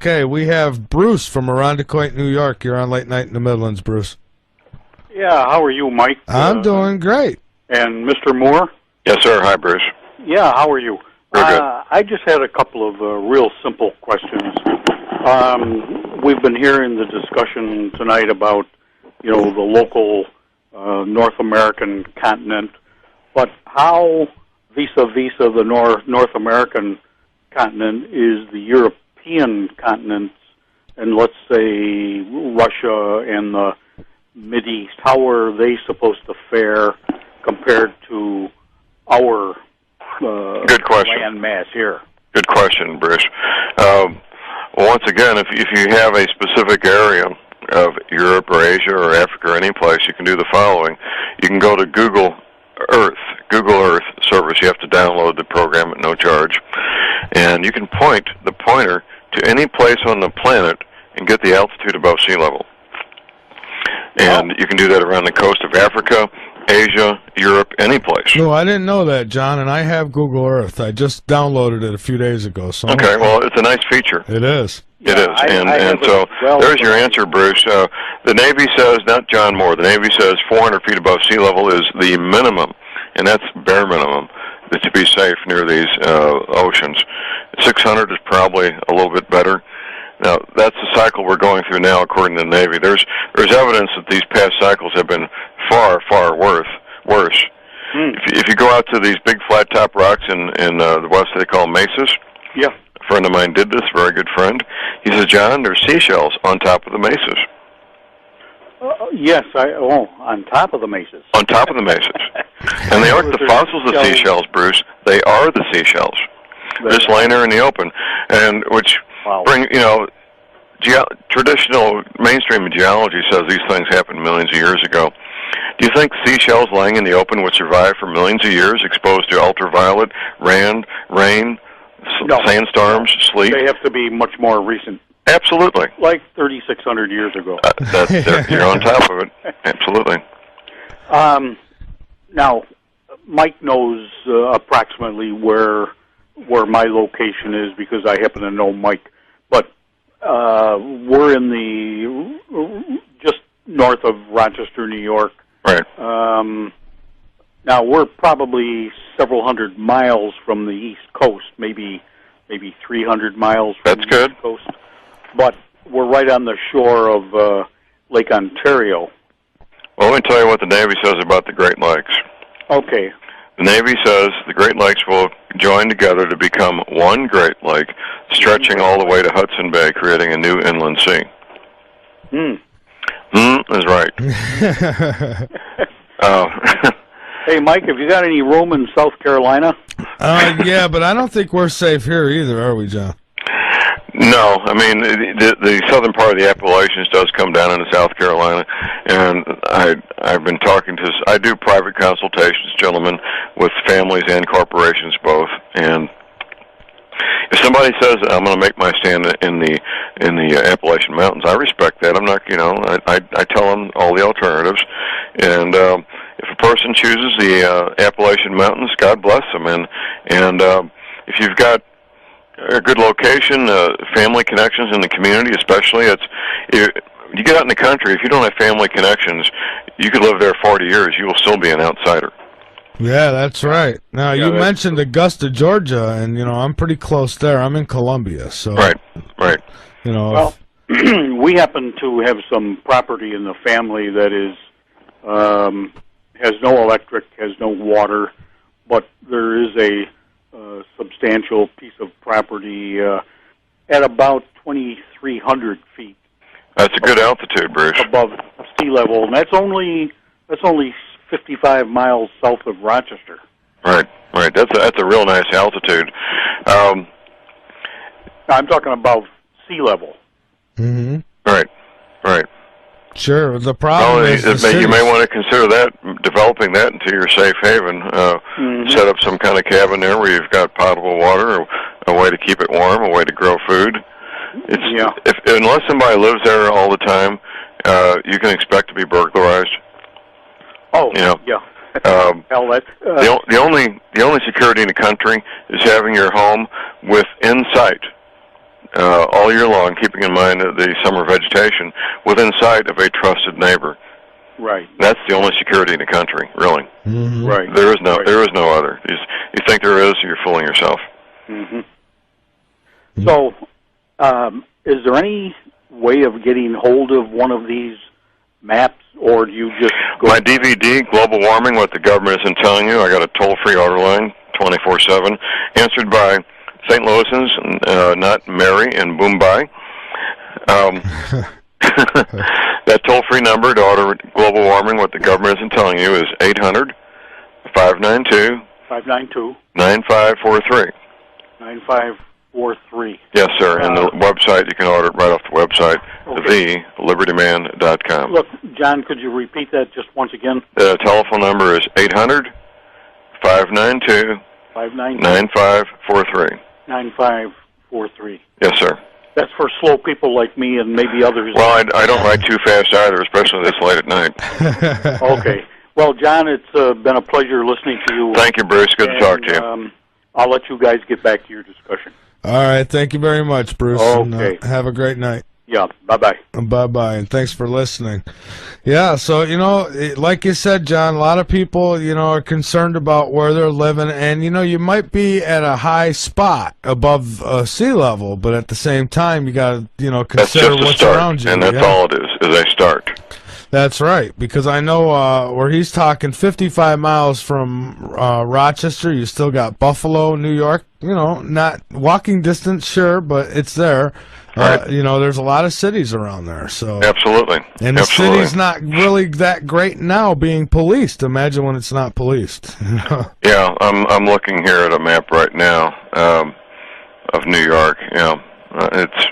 Okay, we have Bruce from Irondequoit, New York. You're on Late Night in the Midlands, Bruce. Yeah, how are you, Mike? I'm doing great. And Mr. Moore? Yes, sir. Hi, Bruce. Yeah, how are you? We're good. I just had a couple of real simple questions. We've been hearing the discussion tonight about, the local North American continent, but how vis-a-vis the North American continent is the European continent, and let's say Russia and the Mideast, how are they supposed to fare compared to our Good question. land mass here? Good question, Bruce. Once again, if you have a specific area of Europe or Asia or Africa or any place, you can do the following. You can go to Google Earth service. You have to download the program at no charge. And you can point the pointer to any place on the planet and get the altitude above sea level. And you can do that around the coast of Africa, Asia, Europe, any place. No, I didn't know that, John, and I have Google Earth. I just downloaded it a few days ago. So okay, well, it's a nice feature. It is. It is. And so there's your answer, Bruce. The Navy says, not John Moore, the Navy says 400 feet above sea level is the minimum, and that's bare minimum, to be safe near these oceans. 600 is probably a little bit better. Now, that's the cycle we're going through now, according to the Navy. There's evidence that these past cycles have been far, far worse. If you go out to these big flat-top rocks in the west, they call mesas. Yeah. A friend of mine did this, very good friend. He says, John, there's seashells on top of the mesas. Yes, on top of the mesas. On top of the mesas. And they aren't the fossils of seashells, Bruce. They are the seashells. They're just laying there in the open, and which bring, traditional mainstream geology says these things happened millions of years ago. Do you think seashells laying in the open would survive for millions of years, exposed to ultraviolet, rain, sandstorms, sleet? They have to be much more recent. Absolutely. Like 3,600 years ago. You're on top of it. Absolutely. Now, Mike knows approximately where my location is because I happen to know Mike. But we're in the just north of Rochester, New York. Right. Now we're probably several hundred miles from the East Coast, maybe 300 miles from the East Coast. But we're right on the shore of Lake Ontario. Well, let me tell you what the Navy says about the Great Lakes. Okay. The Navy says the Great Lakes will join together to become one Great Lake, stretching all the way to Hudson Bay, creating a new inland sea. Is right. Hey, Mike, have you got any room in South Carolina? Yeah, but I don't think we're safe here either, are we, John? No, I mean, the southern part of the Appalachians does come down into South Carolina, and I've been talking to, I do private consultations, gentlemen, with families and corporations both, and if somebody says I'm going to make my stand in the Appalachian Mountains, I respect that. I'm not, I tell them all the alternatives, and if a person chooses the Appalachian Mountains, God bless them, and if you've got a good location, family connections in the community, especially, you get out in the country, if you don't have family connections, you could live there 40 years, you will still be an outsider. Yeah, that's right. Now, you mentioned Augusta, Georgia, and, I'm pretty close there. I'm in Columbia, so... Right. Well, we happen to have some property in the family that is has no electric, has no water, but there is a substantial piece of property at about 2,300 feet. That's a good altitude, Bruce. Above sea level, and that's only 55 miles south of Rochester. Right. That's a real nice altitude. I'm talking about sea level. Mm-hmm. Right. Sure. The problem is you may want to consider developing that into your safe haven. Set up some kind of cabin there where you've got potable water, or a way to keep it warm, a way to grow food. Unless somebody lives there all the time, you can expect to be burglarized. Oh, yeah. The only security in the country is having your home within sight all year long, keeping in mind the summer vegetation within sight of a trusted neighbor. Right. That's the only security in the country, really. Mm-hmm. Right. There is no other. You think there is, you're fooling yourself. Mm-hmm. So, is there any way of getting hold of one of these maps, or do you just go... My DVD, Global Warming, What the Government Isn't Telling You, I got a toll-free order line, 24/7, answered by St. Louisans, not Mary and Mumbai. That toll-free number to order Global Warming, What the Government Isn't Telling You, is 800-592... 9543. 9543. Yes, sir. And the website, you can order it right off the website, thelibertyman.com. Look, John, could you repeat that just once again? The telephone number is 800-592... 9543. 9543. Yes, sir. That's for slow people like me and maybe others. Well, I don't write too fast either, especially this late at night. Okay. Well, John, it's been a pleasure listening to you. Thank you, Bruce. Good to talk to you. I'll let you guys get back to your discussion. All right. Thank you very much, Bruce. Okay. And, have a great night. Yeah. Bye-bye. Bye-bye, and thanks for listening. Yeah, so, like you said, John, a lot of people, are concerned about where they're living, and, you might be at a high spot above sea level, but at the same time, you got to, consider what's around you. And that's all it is a start. That's right, because I know where he's talking 55 miles from Rochester, you still got Buffalo, New York, not walking distance, sure, but it's there. Right. There's a lot of cities around there. So Absolutely. And the city's not really that great now being policed. Imagine when it's not policed. Yeah, I'm looking here at a map right now of New York. It's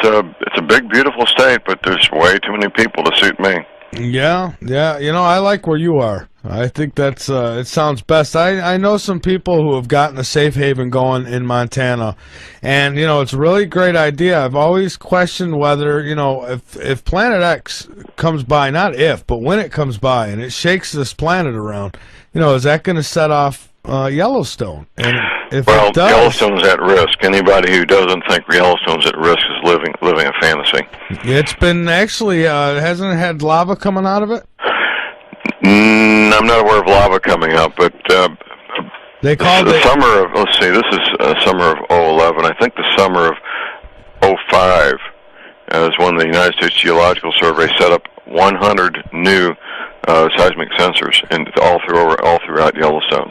a big, beautiful state, but there's way too many people to suit me. Yeah. I like where you are. I think that's it sounds best. I know some people who have gotten a safe haven going in Montana, and it's a really great idea. I've always questioned whether if Planet X comes by, not if, but when it comes by and it shakes this planet around, is that going to set off Yellowstone? And if it does, Yellowstone's at risk. Anybody who doesn't think Yellowstone's at risk is living a fantasy. It's been actually hasn't it had lava coming out of it? I'm not aware of lava coming up, but they called the summer of, let's see, this is summer of 2011. I think the summer of 2005 is when the United States Geological Survey set up 100 new seismic sensors all throughout Yellowstone.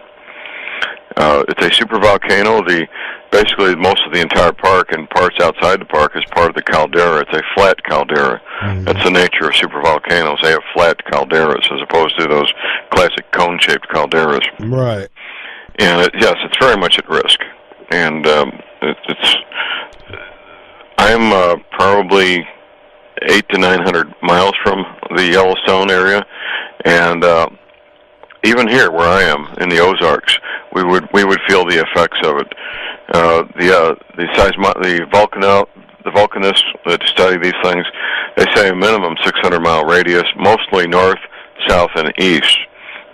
It's a supervolcano. Basically, most of the entire park and parts outside the park is part of the caldera. It's a flat caldera. Mm-hmm. That's the nature of supervolcanoes. They have flat calderas as opposed to those classic cone-shaped calderas. Right. And it's very much at risk. And I'm probably 800 to 900 miles from the Yellowstone area, and even here, where I am in the Ozarks, we would feel the effects of it. The volcanists that study these things, they say a minimum 600-mile radius, mostly north, south, and east.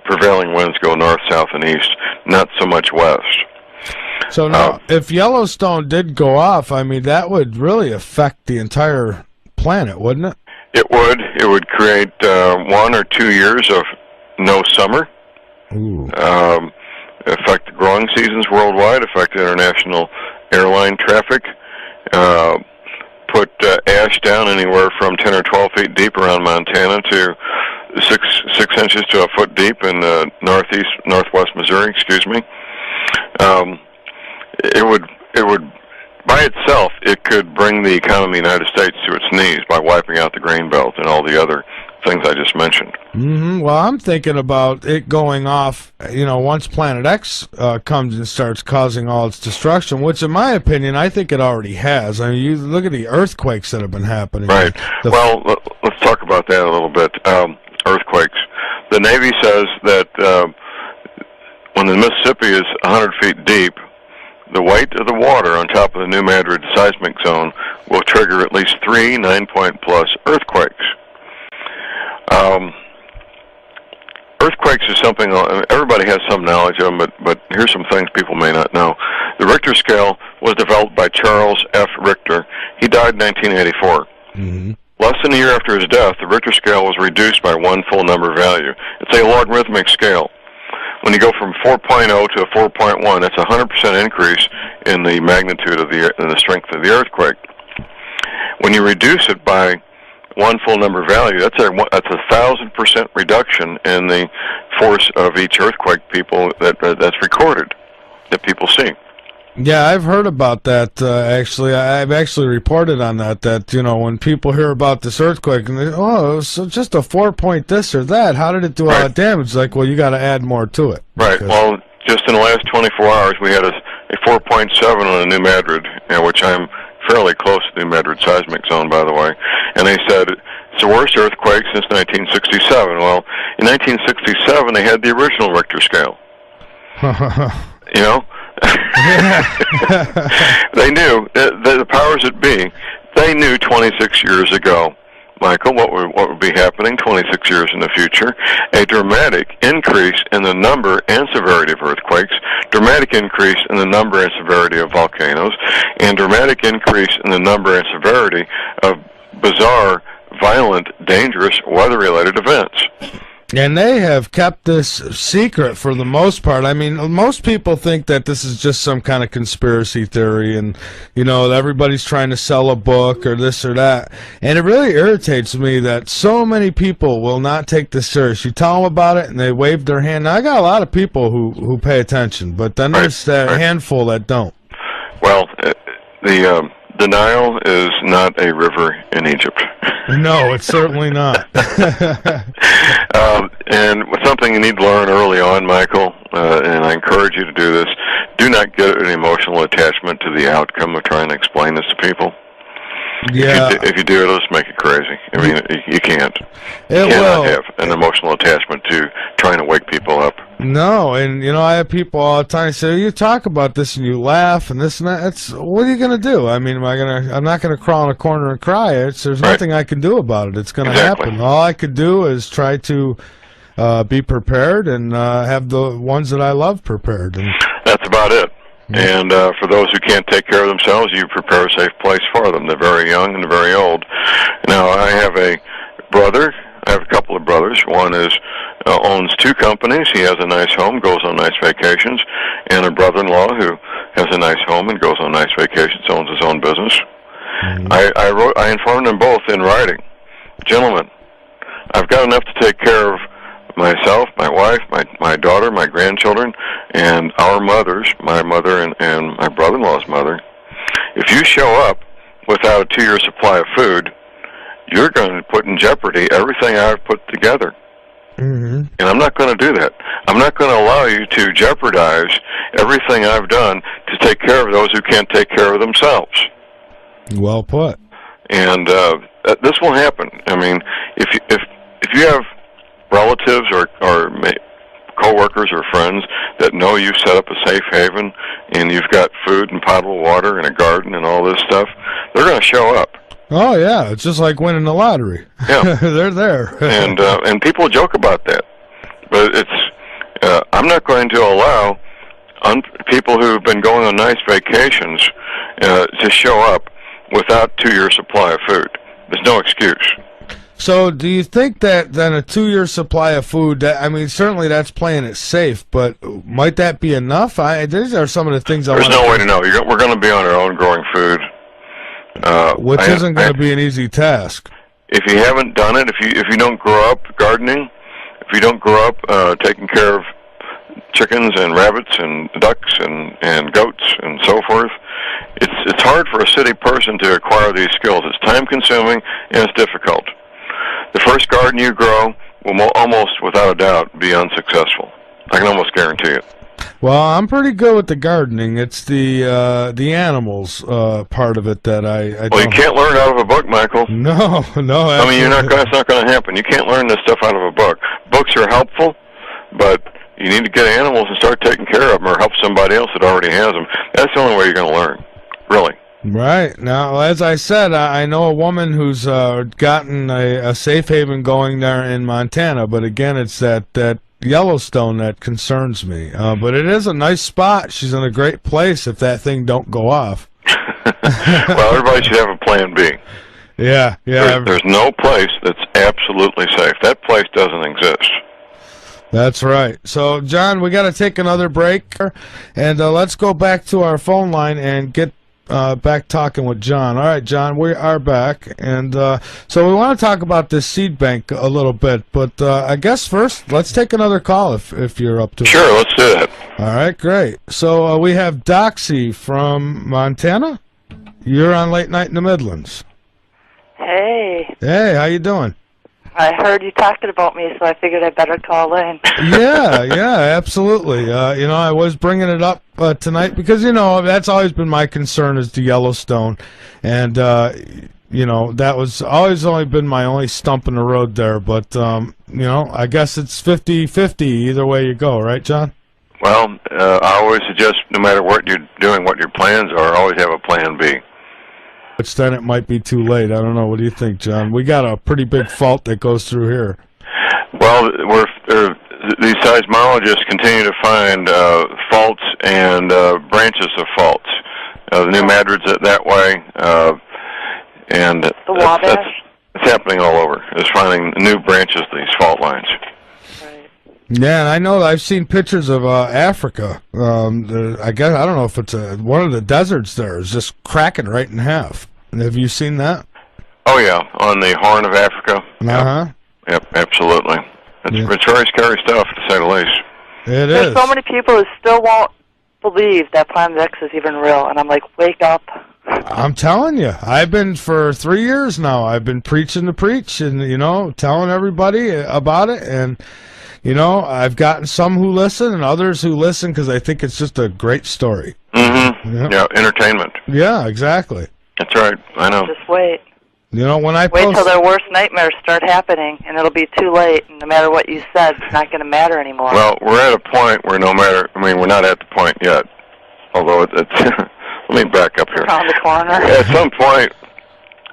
Prevailing winds go north, south, and east, not so much west. So now, if Yellowstone did go off, that would really affect the entire planet, wouldn't it? It would. It would create 1 or 2 years of no summer. Ooh. Affect the growing seasons worldwide, affect international airline traffic, put ash down anywhere from 10 or 12 feet deep around Montana to 6 inches to a foot deep in northwest Missouri, It would, by itself, it could bring the economy of the United States to its knees by wiping out the grain belt and all the other things I just mentioned. Mm-hmm. Well, I'm thinking about it going off, once Planet X comes and starts causing all its destruction, which in my opinion, I think it already has. You look at the earthquakes that have been happening. Right. Well, let's talk about that a little bit. Earthquakes. The Navy says that when the Mississippi is 100 feet deep, the weight of the water on top of the New Madrid seismic zone will trigger at least 3 9-point plus earthquakes. Earthquakes is something everybody has some knowledge of, but here's some things people may not know. The Richter scale was developed by Charles F. Richter. He died in 1984. Mm-hmm. Less than a year after his death, the Richter scale was reduced by one full number value. It's a logarithmic scale. When you go from 4.0 to a 4.1, that's a 100% increase in the magnitude of the strength of the earthquake. When you reduce it by one full number value, that's a 1,000% reduction in the force of each earthquake that's recorded, that people see. Yeah, I've heard about that, actually. I've actually reported on that, you know, when people hear about this earthquake, and they, oh, so just a 4-point this or that, how did it do all that damage? Like, well, you got to add more to it. Right. Well, just in the last 24 hours, we had a 4.7 on a New Madrid, which I'm fairly close to the New Madrid seismic zone, by the way. And they said it's the worst earthquake since 1967. Well, in 1967, they had the original Richter scale. You know? They knew, the powers that be, they knew 26 years ago, Michael, what would be happening 26 years in the future. A dramatic increase in the number and severity of earthquakes, dramatic increase in the number and severity of volcanoes, and dramatic increase in the number and severity of bizarre, violent, dangerous, weather-related events. And they have kept this secret for the most part. I mean, most people think that this is just some kind of conspiracy theory and, you know, everybody's trying to sell a book or this or that. And it really irritates me that so many people will not take this serious. You tell them about it and they wave their hand. Now, I got a lot of people who pay attention, but then there's that handful that don't. Well, the Nile is not a river in Egypt. No, it's certainly not. And something you need to learn early on, Michael, and I encourage you to do this, do not get an emotional attachment to the outcome of trying to explain this to people. Yeah. If you do, it'll just make it crazy. I mean, you can't. You cannot have an emotional attachment to trying to wake people up. No, and you know, I have people all the time say, you talk about this and you laugh and this and that. It's, what are you going to do? I mean, I'm not going to crawl in a corner and cry. There's nothing I can do about it. It's going to happen. All I could do is try to be prepared and have the ones that I love prepared. And that's about it. And for those who can't take care of themselves, you prepare a safe place for them. They're very young and they're very old. Now, I have a brother. I have a couple of brothers. One owns 2 companies. He has a nice home, goes on nice vacations, and a brother-in-law who has a nice home and goes on nice vacations, owns his own business. Mm-hmm. I informed them both in writing, gentlemen, I've got enough to take care of myself, my wife, my daughter, my grandchildren, and our mothers, my mother and my brother-in-law's mother. If you show up without a 2-year supply of food, you're going to put in jeopardy everything I've put together. Mm-hmm. And I'm not going to do that. I'm not going to allow you to jeopardize everything I've done to take care of those who can't take care of themselves. Well put. And this will happen. I mean, if you have relatives or co-workers or friends that know you've set up a safe haven and you've got food and potable water and a garden and all this stuff, they're going to show up. Oh yeah, it's just like winning the lottery. Yeah, they're there. and people joke about that, but it's I'm not going to allow people who've been going on nice vacations to show up without 2-year supply of food. There's no excuse. So, do you think that then a 2-year supply of food? I mean, certainly that's playing it safe, but might that be enough? These are some of the things There's no way to know. We're going to be on our own growing food. Which isn't going to be an easy task. If you haven't done it, if you don't grow up gardening, if you don't grow up taking care of chickens and rabbits and ducks and goats and so forth, it's hard for a city person to acquire these skills. It's time consuming and it's difficult. The first garden you grow will almost without a doubt be unsuccessful. I can almost guarantee it. Well, I'm pretty good with the gardening. It's the animals part of it that I Well, you can't learn out of a book, Michael. No. I mean, it's not going to happen. You can't learn this stuff out of a book. Books are helpful, but you need to get animals and start taking care of them or help somebody else that already has them. That's the only way you're going to learn, really. Right. Now, as I said, I know a woman who's gotten a safe haven going there in Montana, but again, it's that Yellowstone that concerns me. But it is a nice spot. She's in a great place if that thing don't go off. Well, everybody should have a plan B. Yeah. There's no place that's absolutely safe. That place doesn't exist. That's right. So, John, we got to take another break, and let's go back to our phone line and get back talking with John. All right, John, we are back, and so we want to talk about this seed bank a little bit, but I guess first, let's take another call if you're up to it. Sure, let's do that. All right, great. So we have Doxy from Montana. You're on Late Night in the Midlands. Hey. Hey, how you doing? I heard you talking about me, so I figured I'd better call in. Yeah, absolutely. I was bringing it up tonight because, that's always been my concern is the Yellowstone. And, that was always only been my only stump in the road there. But, I guess it's 50-50 either way you go, right, John? Well, I always suggest no matter what you're doing, what your plans are, always have a plan B. Which then it might be too late. I don't know. What do you think, John? We got a pretty big fault that goes through here. Well, these seismologists continue to find faults and branches of faults. The New Madrid's that way, and the Wabash. It's happening all over. It's finding new branches of these fault lines. Right. Yeah, and I know I've seen pictures of Africa. I guess I don't know if it's one of the deserts there is just cracking right in half. Have you seen that? Oh yeah, on the Horn of Africa. Yep, absolutely. It's very scary stuff, to say the least. There's so many people who still won't believe that Planet X is even real, and I'm like, wake up. I'm telling you, I've been for 3 years now. I've been preaching the preach, and telling everybody about it, and I've gotten some who listen and others who listen because I think it's just a great story. Mm-hmm. Yep. Yeah, entertainment. Yeah, exactly. That's right. I know. Just wait. When I wait till their worst nightmares start happening, and it'll be too late. And no matter what you said, it's not going to matter anymore. Well, we're at a point where we're not at the point yet. Although it's let me back up here. Around the corner. At some point,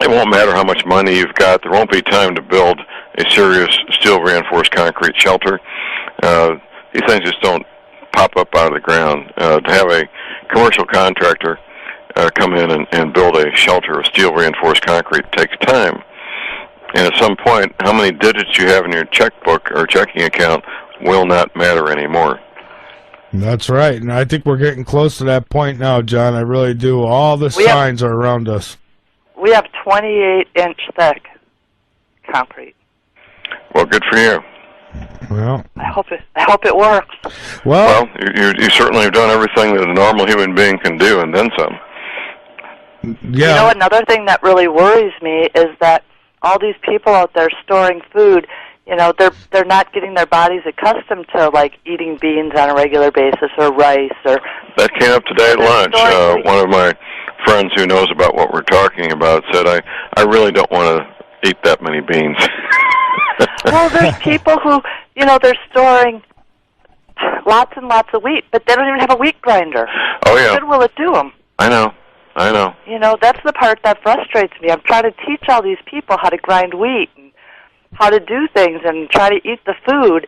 it won't matter how much money you've got. There won't be time to build a serious steel-reinforced concrete shelter. These things just don't pop up out of the ground. To have a commercial contractor come in and build a shelter of steel-reinforced concrete takes time. And at some point, how many digits you have in your checkbook or checking account will not matter anymore. That's right. And I think we're getting close to that point now, John. I really do. All the signs are around us. We have 28-inch thick concrete. Well, good for you. Well, I hope it works. Well, you certainly have done everything that a normal human being can do, and then some. Yeah. Another thing that really worries me is that all these people out there storing food, they're not getting their bodies accustomed to eating beans on a regular basis or rice or. That came up today at lunch. One of my friends who knows about what we're talking about said, I really don't want to eat that many beans. Well, there's people who, they're storing lots and lots of wheat, but they don't even have a wheat grinder. Oh, yeah. What good will it do them? I know. That's the part that frustrates me. I'm trying to teach all these people how to grind wheat and how to do things and try to eat the food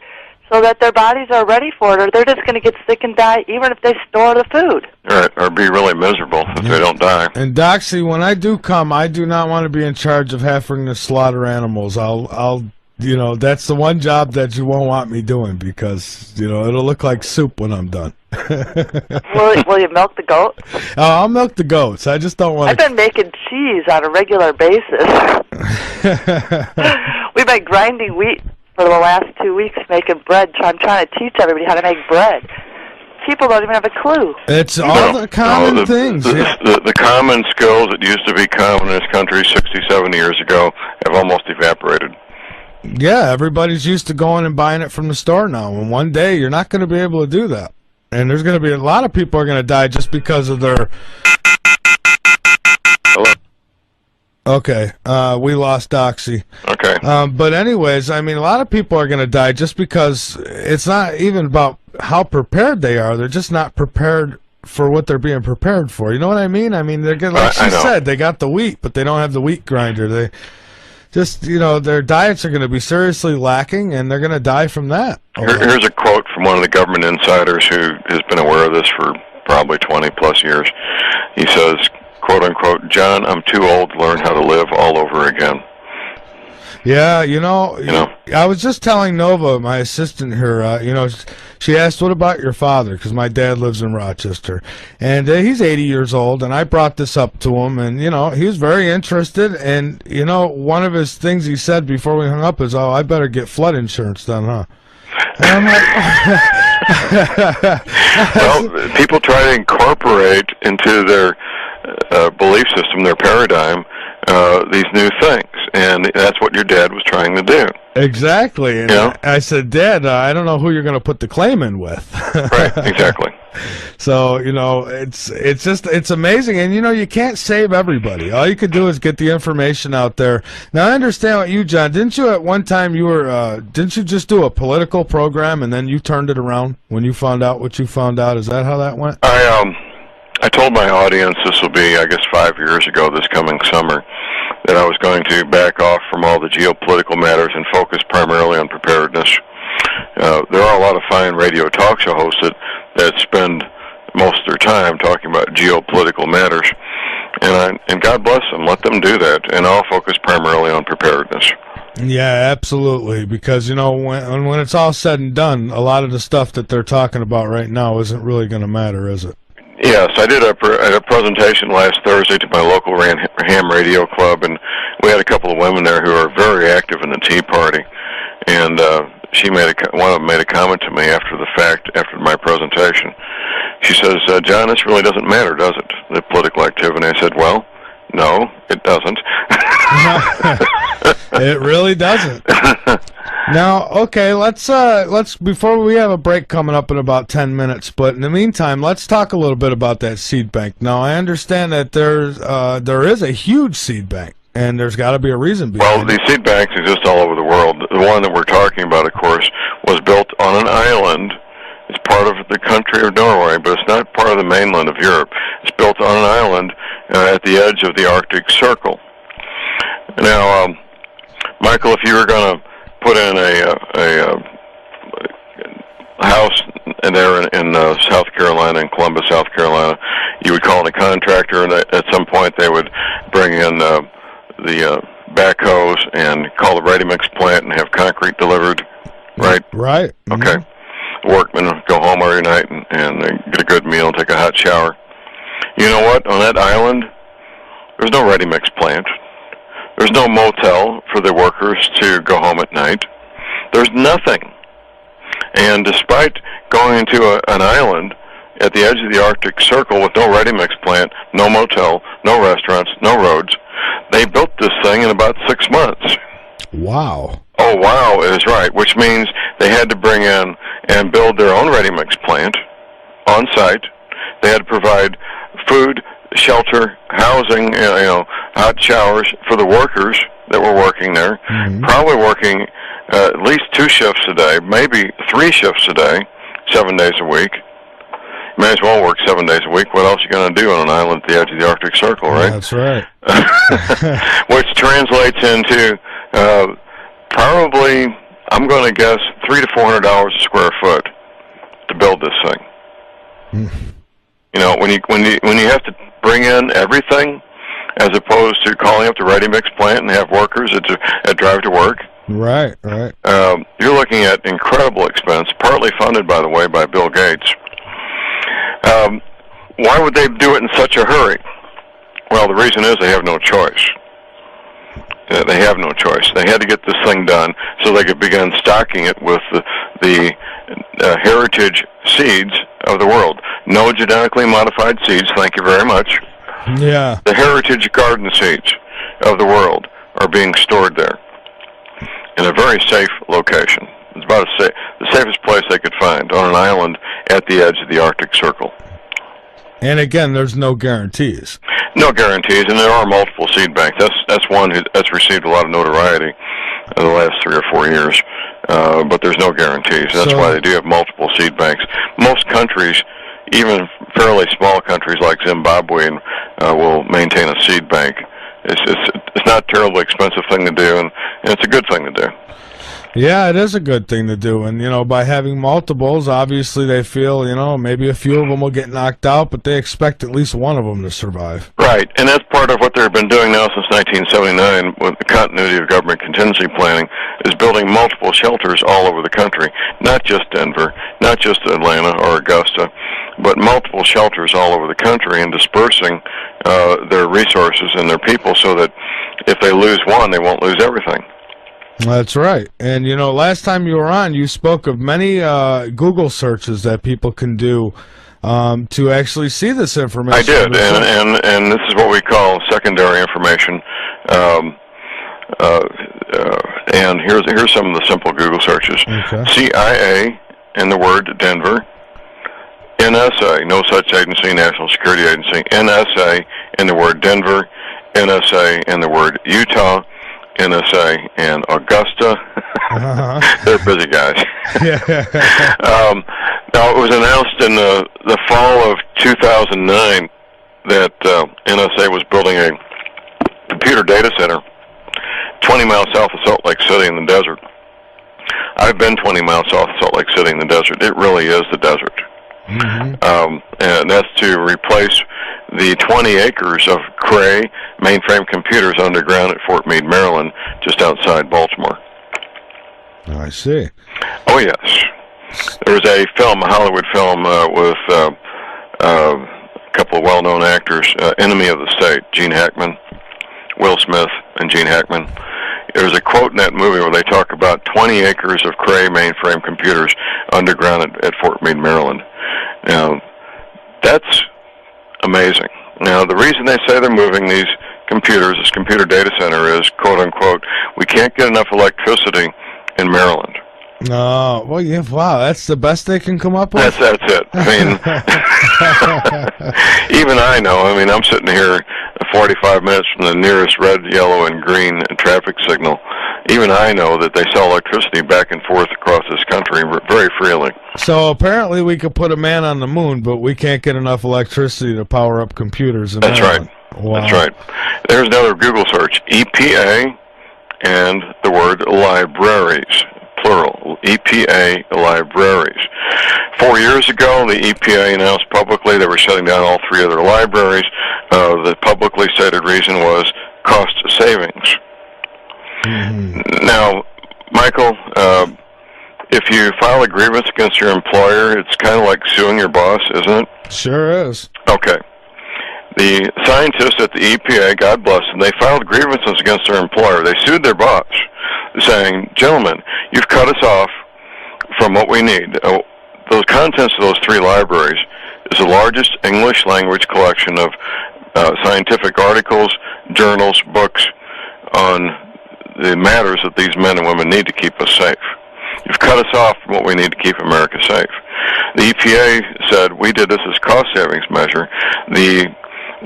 so that their bodies are ready for it, or they're just going to get sick and die even if they store the food. Right, or be really miserable if they don't die. And Doxy, when I do come, I do not want to be in charge of having to slaughter animals. I'll that's the one job that you won't want me doing because, it'll look like soup when I'm done. Will you milk the goat? I'll milk the goats. I just don't want I've been making cheese on a regular basis. We've been grinding wheat for the last 2 weeks making bread. I'm trying to teach everybody how to make bread. People don't even have a clue. It's all the common things. The common skills that used to be common in this country 60, 70 years ago have almost evaporated. Yeah, everybody's used to going and buying it from the store now, and one day you're not going to be able to do that. And there's going to be a lot of people are going to die just because of their... Hello? Okay, we lost Doxy. Okay. But anyways, a lot of people are going to die just because it's not even about how prepared they are. They're just not prepared for what they're being prepared for. You know what I mean? They're getting, like she said, they got the wheat, but they don't have the wheat grinder. just, their diets are going to be seriously lacking, and they're going to die from that. Here's a quote from one of the government insiders who has been aware of this for probably 20-plus years. He says, quote unquote, "John, I'm too old to learn how to live all over again." Yeah, I was just telling Nova, my assistant here, she asked, "What about your father?" Because my dad lives in Rochester. And he's 80 years old, and I brought this up to him, and, he was very interested. And, one of his things he said before we hung up is, "Oh, I better get flood insurance then, huh?" And I'm like... Well, people try to incorporate into their belief system, their paradigm, these new things, and that's what your dad was trying to do. Exactly. And I said, "Dad, I don't know who you're going to put the claim in with." Right, exactly. So, it's amazing. And, you can't save everybody. All you could do is get the information out there. Now, I understand what you, John, didn't you at one time didn't you just do a political program and then you turned it around when you found out what you found out? Is that how that went? I told my audience, this will be, I guess, 5 years ago this coming summer, that I was going to back off from all the geopolitical matters and focus primarily on preparedness. There are a lot of fine radio talk show hosts that spend most of their time talking about geopolitical matters, and God bless them, let them do that, and I'll focus primarily on preparedness. Yeah, absolutely, because, when it's all said and done, a lot of the stuff that they're talking about right now isn't really going to matter, is it? Yes, I did a presentation last Thursday to my local ham radio club, and we had a couple of women there who are very active in the Tea Party, and one of them made a comment to me after the fact, after my presentation. She says, "John, this really doesn't matter, does it, the political activity?" I said, "Well, no, it doesn't." It really doesn't. Now, okay, let's before we have a break coming up in about 10 minutes, but in the meantime, let's talk a little bit about that seed bank. Now, I understand that there is a huge seed bank, and there's got to be a reason behind it. Well, these seed banks exist all over the world. The one that we're talking about, of course, was built on an island. It's part of the country of Norway, but it's not part of the mainland of Europe. It's built on an island at the edge of the Arctic Circle. Now, Michael, if you were going to put in a house there in South Carolina, in Columbus, South Carolina, you would call in a contractor, and at some point they would bring in the backhoes and call the ready-mix plant and have concrete delivered, right? Right. Mm-hmm. Okay. Workmen go home every night and get a good meal and take a hot shower. You know what? On that island, there's no ready-mix plant. There's no motel for the workers to go home at night. There's nothing. And despite going into an island at the edge of the Arctic Circle with no ready-mix plant, no motel, no restaurants, no roads, they built this thing in about 6 months. Wow. Oh, wow is right, which means they had to bring in and build their own ready-mix plant on site. They had to provide food, shelter, housing, hot showers for the workers that were working there, probably working at least 2 shifts a day, maybe 3 shifts a day, 7 days a week. May as well work 7 days a week. What else are you going to do on an island at the edge of the Arctic Circle, right? That's right. Which translates into probably, I'm going to guess, $300 to $400 a square foot to build this thing. When you have to bring in everything, as opposed to calling up the ready-mix plant and have workers that drive to work. Right. You're looking at incredible expense, partly funded, by the way, by Bill Gates. Why would they do it in such a hurry? Well, the reason is they have no choice. They have no choice. They had to get this thing done so they could begin stocking it with the heritage seeds of the world. No genetically modified seeds, thank you very much. Yeah. The heritage garden seeds of the world are being stored there in a very safe location. It's about the safest place they could find, on an island at the edge of the Arctic Circle. And again, there's no guarantees. No guarantees, and there are multiple seed banks. That's one that's received a lot of notoriety in the last 3 or 4 years, but there's no guarantees. That's why they do have multiple seed banks. Most countries, even fairly small countries like Zimbabwe, will maintain a seed bank It's not a terribly expensive thing to do, and it's a good thing to do. Yeah, it is a good thing to do. And, by having multiples, obviously they feel, maybe a few of them will get knocked out, but they expect at least one of them to survive. Right, and that's part of what they've been doing now since 1979 with the continuity of government contingency planning, is building multiple shelters all over the country, not just Denver, not just Atlanta or Augusta, but multiple shelters all over the country, and dispersing their resources and their people so that if they lose one, they won't lose everything. That's right. And, last time you were on, you spoke of many Google searches that people can do to actually see this information. I did, and this is what we call secondary information. And here's some of the simple Google searches. Okay. CIA and the word Denver. NSA, no such agency, National Security Agency. NSA and the word Denver. NSA and the word Utah. NSA and Augusta. They're busy guys. Now, it was announced in the fall of 2009 that NSA was building a computer data center 20 miles south of Salt Lake City in the desert. I've been 20 miles south of Salt Lake City in the desert. It really is the desert. Mm-hmm. And that's to replace the 20 acres of Cray mainframe computers underground at Fort Meade, Maryland, just outside Baltimore. Oh, I see. Oh, yes. There was a film, a Hollywood film, with a couple of well-known actors, Enemy of the State, Gene Hackman, Will Smith, and Gene Hackman. There's a quote in that movie where they talk about 20 acres of Cray mainframe computers underground at Fort Meade, Maryland. Now, that's amazing. Now, the reason they say they're moving these computers, this computer data center, is, quote-unquote, we can't get enough electricity in Maryland. No, well, yeah, wow, that's the best they can come up with? That's it. I mean, even I know. I mean, I'm sitting here 45 minutes from the nearest red, yellow, and green traffic signal. Even I know that they sell electricity back and forth across this country very freely. So apparently we could put a man on the moon, but we can't get enough electricity to power up computers in Maryland. Right. Wow. That's right. There's another Google search, EPA and the word libraries, plural, EPA libraries. 4 years ago, the EPA announced publicly they were shutting down all three of their libraries. The publicly stated reason was cost savings. Mm-hmm. Now, Michael, if you file a grievance against your employer, it's kind of like suing your boss, isn't it? Sure is. Okay. The scientists at the EPA, God bless them, they filed grievances against their employer. They sued their boss, saying, gentlemen, you've cut us off from what we need. Those contents of those three libraries is the largest English language collection of scientific articles, journals, books on the matters that these men and women need to keep us safe. You've cut us off from what we need to keep America safe. The EPA said we did this as cost savings measure. The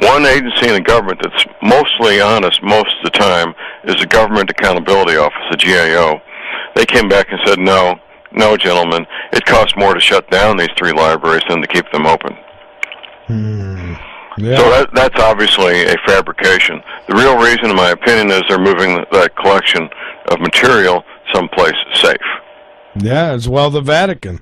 one agency in the government that's mostly honest most of the time is the Government Accountability Office, the GAO. They came back and said, no, gentlemen, it costs more to shut down these three libraries than to keep them open. Yeah. So that's obviously a fabrication. The real reason, in my opinion, is they're moving that collection of material someplace safe. Yeah, as well the Vatican.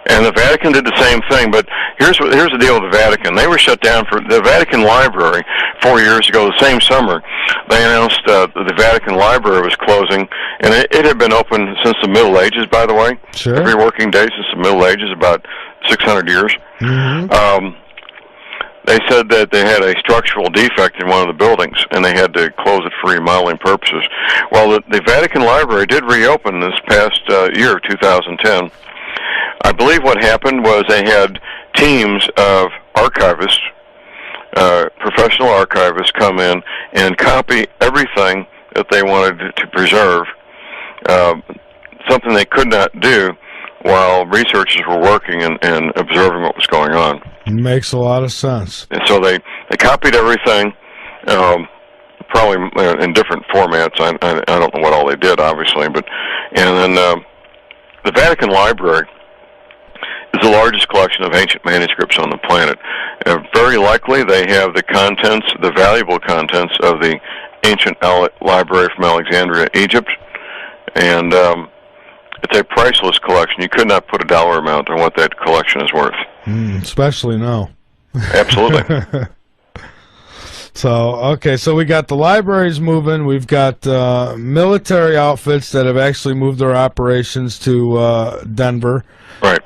And the Vatican did the same thing, but here's the deal with the Vatican. They were shut down for the Vatican Library 4 years ago, the same summer. They announced the Vatican Library was closing, and it had been open since the Middle Ages, by the way. Sure. Every working day since the Middle Ages, about 600 years. Mm-hmm. They said that they had a structural defect in one of the buildings, and they had to close it for remodeling purposes. Well, the Vatican Library did reopen this past year, 2010. I believe what happened was they had teams of archivists, professional archivists, come in and copy everything that they wanted to preserve, something they could not do while researchers were working and observing what was going on. Makes a lot of sense. And so they copied everything, probably in different formats. I don't know what all they did, obviously, and then the Vatican Library is the largest collection of ancient manuscripts on the planet. Very likely they have the valuable contents of the ancient library from Alexandria, Egypt, and it's a priceless collection. You could not put a dollar amount on what that collection is worth. Especially now. Absolutely. So we got the libraries moving. We've got military outfits that have actually moved their operations to Denver. Right.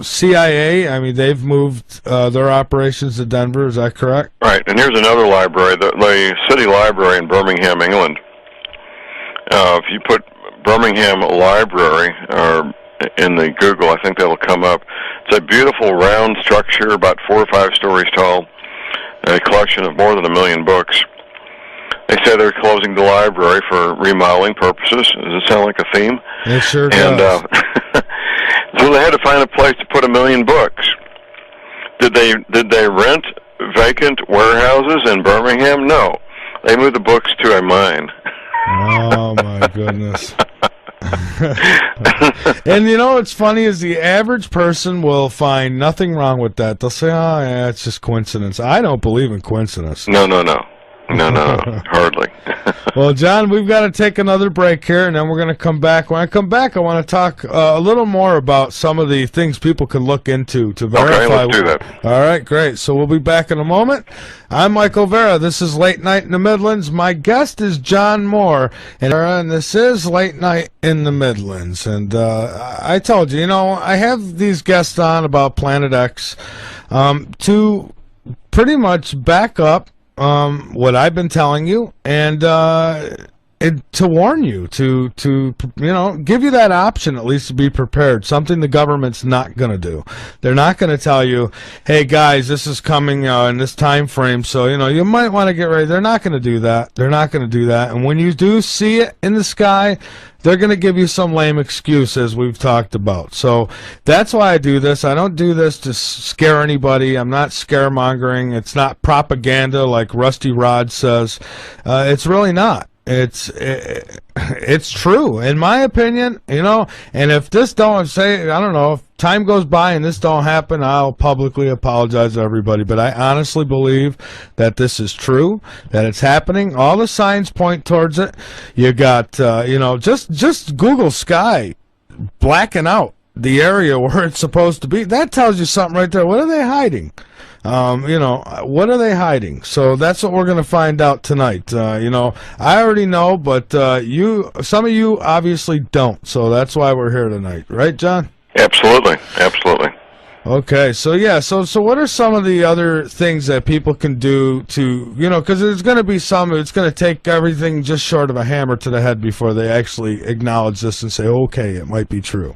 CIA, I mean, they've moved their operations to Denver. Is that correct? Right. And here's another library, the City Library in Birmingham, England. If you put Birmingham Library or in the Google, I think that'll come up. It's a beautiful round structure, about 4 or 5 stories tall, a collection of more than 1 million books. They say they're closing the library for remodeling purposes. Does it sound like a theme? It sure does. So they had to find a place to put 1 million books. Did they rent vacant warehouses in Birmingham? No. They moved the books to a mine. Oh, my goodness. And you know what's funny is the average person will find nothing wrong with that. They'll say, oh, yeah, it's just coincidence. I don't believe in coincidence. No, hardly. Well, John, we've got to take another break here, and then we're going to come back. When I come back, I want to talk a little more about some of the things people can look into to verify. Okay, let's do that. All right, great. So we'll be back in a moment. I'm Michael Vera. This is Late Night in the Midlands. My guest is John Moore, and this is Late Night in the Midlands. And I told you, I have these guests on about Planet X to pretty much back up what I've been telling you, and to warn you, to give you that option at least to be prepared. Something the government's not going to do. They're not going to tell you, hey guys, this is coming in this time frame, so you might want to get ready. They're not going to do that. They're not going to do that. And when you do see it in the sky, they're going to give you some lame excuse, as we've talked about. So that's why I do this. I don't do this to scare anybody. I'm not scaremongering. It's not propaganda like Rusty Rod says. It's really not. It's true, in my opinion, and if this don't say, I don't know, if time goes by and this don't happen, I'll publicly apologize to everybody, but I honestly believe that this is true, that it's happening. All the signs point towards it. You got, just Google sky blacking out the area where it's supposed to be. That tells you something right there. What are they hiding? What are they hiding? So that's what we're going to find out tonight. I already know, but some of you obviously don't. So that's why we're here tonight. Right, John? Absolutely. Okay, so what are some of the other things that people can do to, because there's going to be it's going to take everything just short of a hammer to the head before they actually acknowledge this and say, okay, it might be true.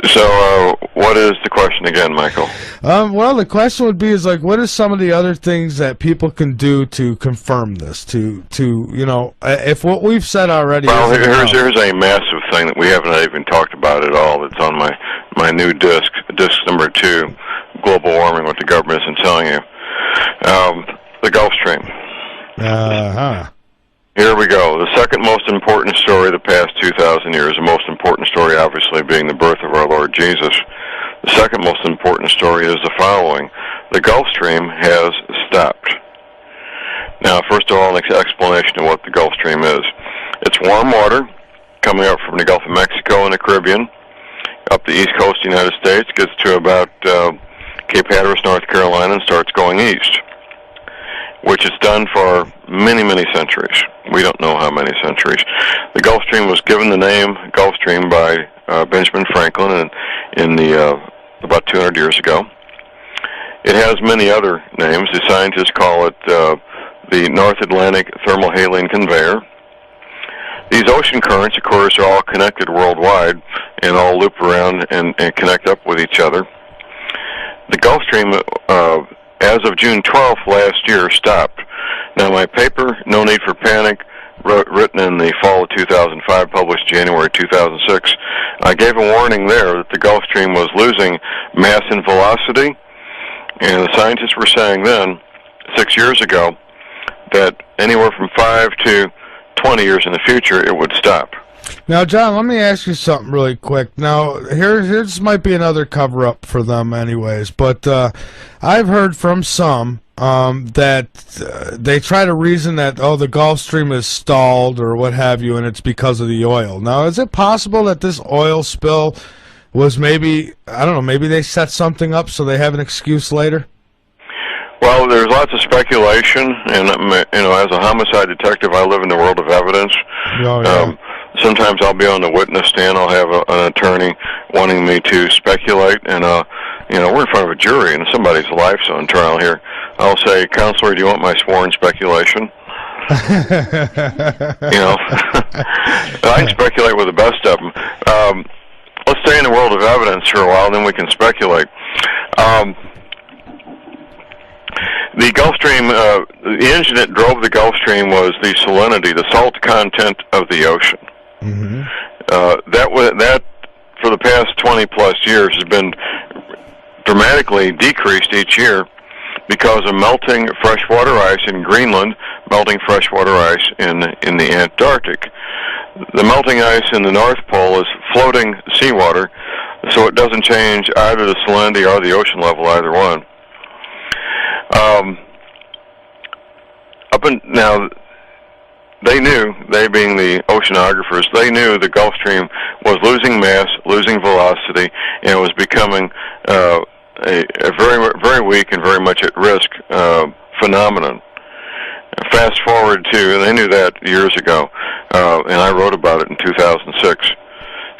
So, what is the question again, Michael? Well, the question would be what are some of the other things that people can do to confirm this? If what we've said already. Well, here's a massive thing that we haven't even talked about at all. That's on my new disc number 2, Global Warming: What the Government Isn't Telling You. The Gulf Stream. Here we go. The second most important story of the past 2,000 years, the most important story obviously being the birth of our Lord Jesus. The second most important story is the following. The Gulf Stream has stopped. Now, first of all, an explanation of what the Gulf Stream is. It's warm water coming up from the Gulf of Mexico and the Caribbean, up the east coast of the United States, gets to about Cape Hatteras, North Carolina, and starts going east, which it's done for many, many centuries. We don't know how many centuries. The Gulf Stream was given the name Gulf Stream by Benjamin Franklin in about 200 years ago. It has many other names. The scientists call it the North Atlantic Thermohaline Conveyor. These ocean currents, of course, are all connected worldwide and all loop around and connect up with each other. The Gulf Stream, as of June 12th last year, stopped. Now, my paper, No Need for Panic, written in the fall of 2005, published January 2006, I gave a warning there that the Gulf Stream was losing mass and velocity, and the scientists were saying then, 6 years ago, that anywhere from 5 to 20 years in the future, it would stop. Now, John, let me ask you something really quick. Now, here's might be another cover-up for them anyways, but I've heard from some that they try to reason that, the Gulf Stream is stalled or what have you, and it's because of the oil. Now, is it possible that this oil spill was maybe, I don't know, maybe they set something up so they have an excuse later? Well, there's lots of speculation, and as a homicide detective, I live in the world of evidence. Oh, yeah. Sometimes I'll be on the witness stand. I'll have an attorney wanting me to speculate, and we're in front of a jury, and somebody's life's on trial here. I'll say, "Counselor, do you want my sworn speculation?" I can speculate with the best of them. Let's stay in the world of evidence for a while, then we can speculate. The Gulf Stream, the engine that drove the Gulf Stream was the salinity, the salt content of the ocean. Mm-hmm. That for the past 20-plus years has been dramatically decreased each year because of melting freshwater ice in Greenland, melting freshwater ice in the Antarctic. The melting ice in the North Pole is floating seawater, so it doesn't change either the salinity or the ocean level, either one. Now, they being the oceanographers, they knew the Gulf Stream was losing mass, losing velocity, and it was becoming a very, very weak and very much at risk phenomenon. Fast forward to, and they knew that years ago, and I wrote about it in 2006.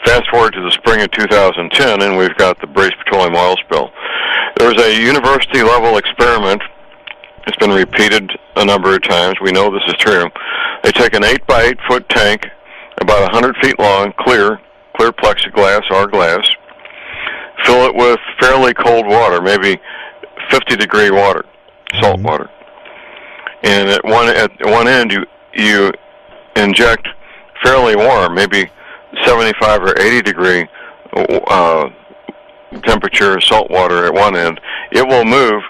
Fast forward to the spring of 2010, and we've got the British petroleum oil spill. There was a university-level experiment. It's been repeated a number of times. We know this is true. They take an 8-by-8 foot tank, about 100 feet long, clear plexiglass or glass, fill it with fairly cold water, maybe 50-degree water, salt water. And at one end, you inject fairly warm, maybe 75 or 80-degree temperature salt water at one end. It will move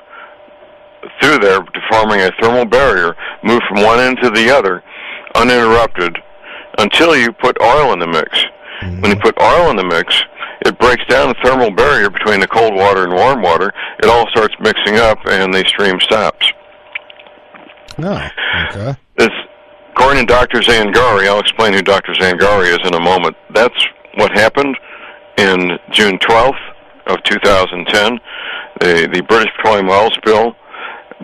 through there, forming a thermal barrier, move from one end to the other, uninterrupted, until you put oil in the mix. Mm-hmm. When you put oil in the mix, it breaks down the thermal barrier between the cold water and warm water. It all starts mixing up, and the stream stops. Oh, okay. According to Dr. Zangari, I'll explain who Dr. Zangari is in a moment. That's what happened in June 12th of 2010. The British petroleum oil spill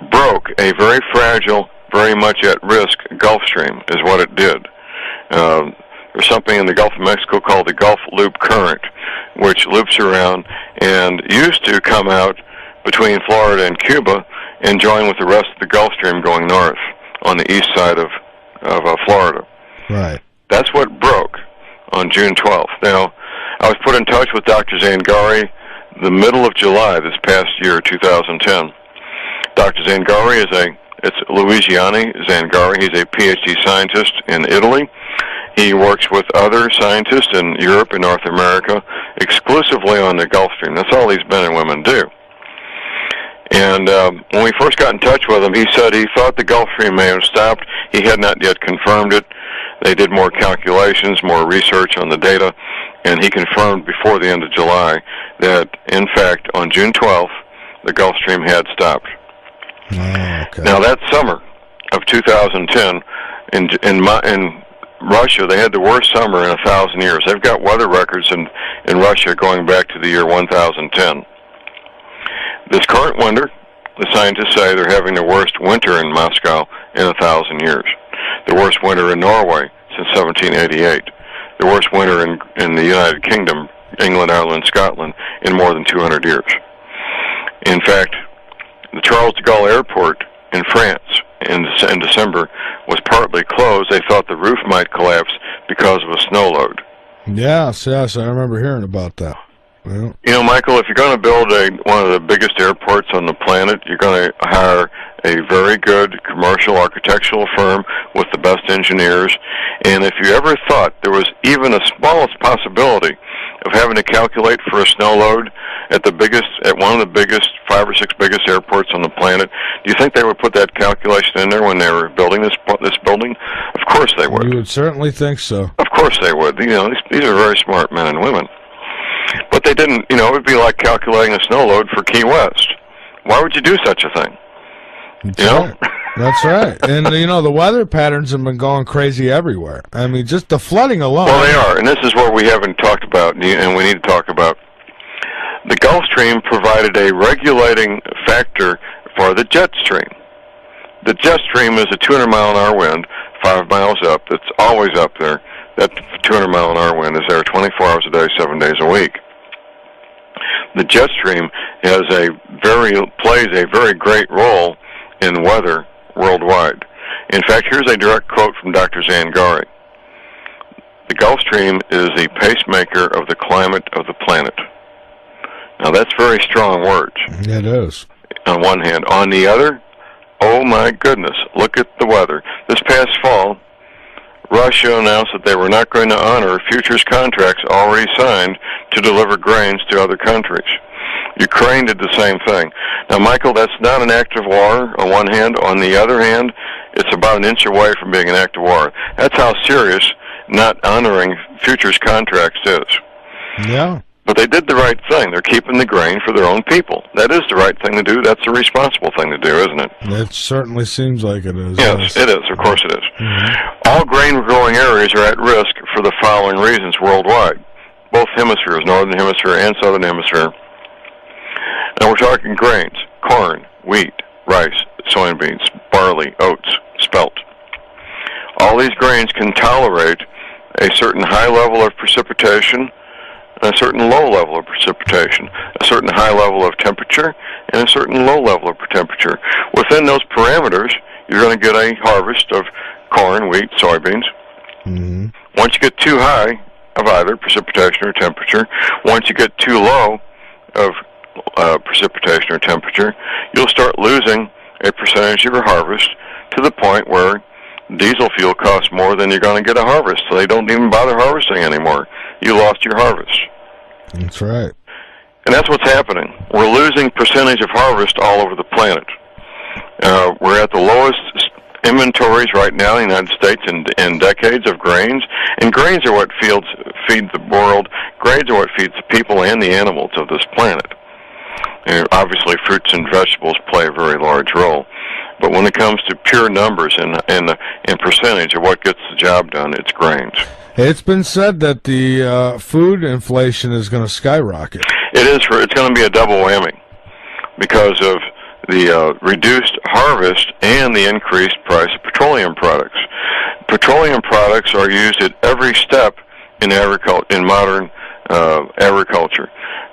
broke a very fragile, very much at risk Gulf Stream, is what it did. There's something in the Gulf of Mexico called the Gulf Loop Current, which loops around and used to come out between Florida and Cuba and join with the rest of the Gulf Stream going north on the east side of Florida. Right. That's what broke on June 12th. Now, I was put in touch with Dr. Zangari the middle of July this past year, 2010. Dr. Zangari it's Luigiani Zangari. He's a PhD scientist in Italy. He works with other scientists in Europe and North America exclusively on the Gulf Stream. That's all these men and women do. And when we first got in touch with him, he said he thought the Gulf Stream may have stopped. He had not yet confirmed it. They did more calculations, more research on the data, and he confirmed before the end of July that, in fact, on June 12th, the Gulf Stream had stopped. Oh, okay. Now, that summer of 2010, in Russia, they had the worst summer in 1,000 years. They've got weather records in Russia going back to the year 1010. This current winter, the scientists say they're having the worst winter in Moscow in 1,000 years. The worst winter in Norway since 1788. The worst winter in the United Kingdom, England, Ireland, Scotland, in more than 200 years. In fact, the Charles de Gaulle Airport in France in December was partly closed. They thought the roof might collapse because of a snow load. Yes, I remember hearing about that. Well, you know, Michael, if you're going to build one of the biggest airports on the planet, you're going to hire a very good commercial architectural firm with the best engineers. And if you ever thought there was even a smallest possibility of having to calculate for a snow load at one of the biggest, 5 or 6 biggest airports on the planet, do you think they would put that calculation in there when they were building this building? Of course they would. You would certainly think so. Of course they would. You know, these are very smart men and women. But they didn't, it would be like calculating a snow load for Key West. Why would you do such a thing? Right. That's right. And, the weather patterns have been going crazy everywhere. I mean, just the flooding alone. Well, they are, and this is what we haven't talked about, and we need to talk about. The Gulf Stream provided a regulating factor for the jet stream. The jet stream is a 200-mile-an-hour wind, 5 miles up. It's always up there. That 200-mile-an-hour wind is there 24 hours a day, 7 days a week. The jet stream plays a very great role in weather worldwide. In fact, here's a direct quote from Dr. Zangari. The Gulf Stream is the pacemaker of the climate of the planet. Now, that's very strong words. It is. On one hand. On the other, oh my goodness, look at the weather. This past fall, Russia announced that they were not going to honor futures contracts already signed to deliver grains to other countries. Ukraine did the same thing. Now, Michael, that's not an act of war on one hand. On the other hand, it's about an inch away from being an act of war. That's how serious not honoring futures contracts is. Yeah. But they did the right thing. They're keeping the grain for their own people. That is the right thing to do. That's the responsible thing to do, isn't it? It certainly seems like it is. Yes, it is. Of course it is. Mm-hmm. All grain-growing areas are at risk for the following reasons worldwide. Both hemispheres, northern hemisphere and southern hemisphere. And we're talking grains, corn, wheat, rice, soybeans, barley, oats, spelt. All these grains can tolerate a certain high level of precipitation and a certain low level of precipitation, a certain high level of temperature and a certain low level of temperature. Within those parameters, you're going to get a harvest of corn, wheat, soybeans. Mm-hmm. Once you get too high of either precipitation or temperature, once you get too low of precipitation or temperature, you'll start losing a percentage of your harvest to the point where diesel fuel costs more than you're going to get a harvest. So they don't even bother harvesting anymore. You lost your harvest. That's right. And that's what's happening. We're losing percentage of harvest all over the planet. We're at the lowest inventories right now in the United States in decades of grains. And grains are what feed the world. Grains are what feeds the people and the animals of this planet. And obviously, fruits and vegetables play a very large role. But when it comes to pure numbers and percentage of what gets the job done, it's grains. It's been said that the food inflation is going to skyrocket. It is. It's going to be a double whammy because of the reduced harvest and the increased price of petroleum products. Petroleum products are used at every step in modern agriculture.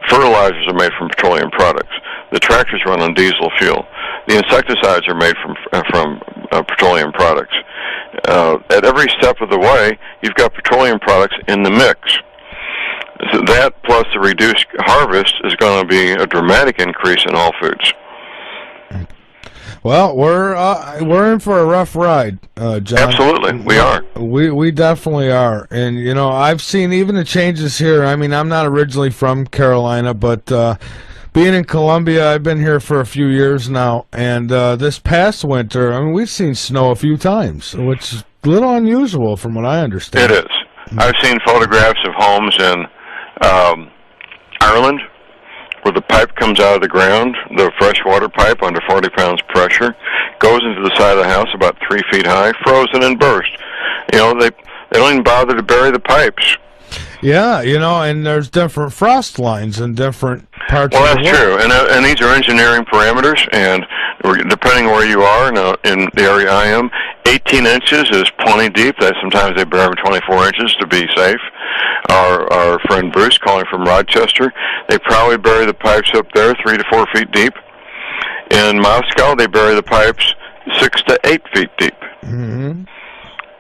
Fertilizers are made from petroleum products. The tractors run on diesel fuel. The insecticides are made from petroleum products. At every step of the way, you've got petroleum products in the mix. So that plus the reduced harvest is going to be a dramatic increase in all foods. Well, we're in for a rough ride, John. Absolutely, we are. We definitely are, and I've seen even the changes here. I mean, I'm not originally from Carolina, but being in Columbia, I've been here for a few years now, and this past winter, I mean, we've seen snow a few times, which is a little unusual from what I understand. It is. I've seen photographs of homes in Ireland, where the pipe comes out of the ground, the freshwater pipe under 40 pounds pressure, goes into the side of the house about 3 feet high, frozen and burst. They don't even bother to bury the pipes. Yeah, and there's different frost lines in different parts of the world. Well, that's true, and these are engineering parameters, and depending where you are in the area I am, 18 inches is plenty deep. Sometimes they bury 24 inches to be safe. Our friend Bruce, calling from Rochester, they probably bury the pipes up there 3 to 4 feet deep. In Moscow, they bury the pipes 6 to 8 feet deep. Mm-hmm.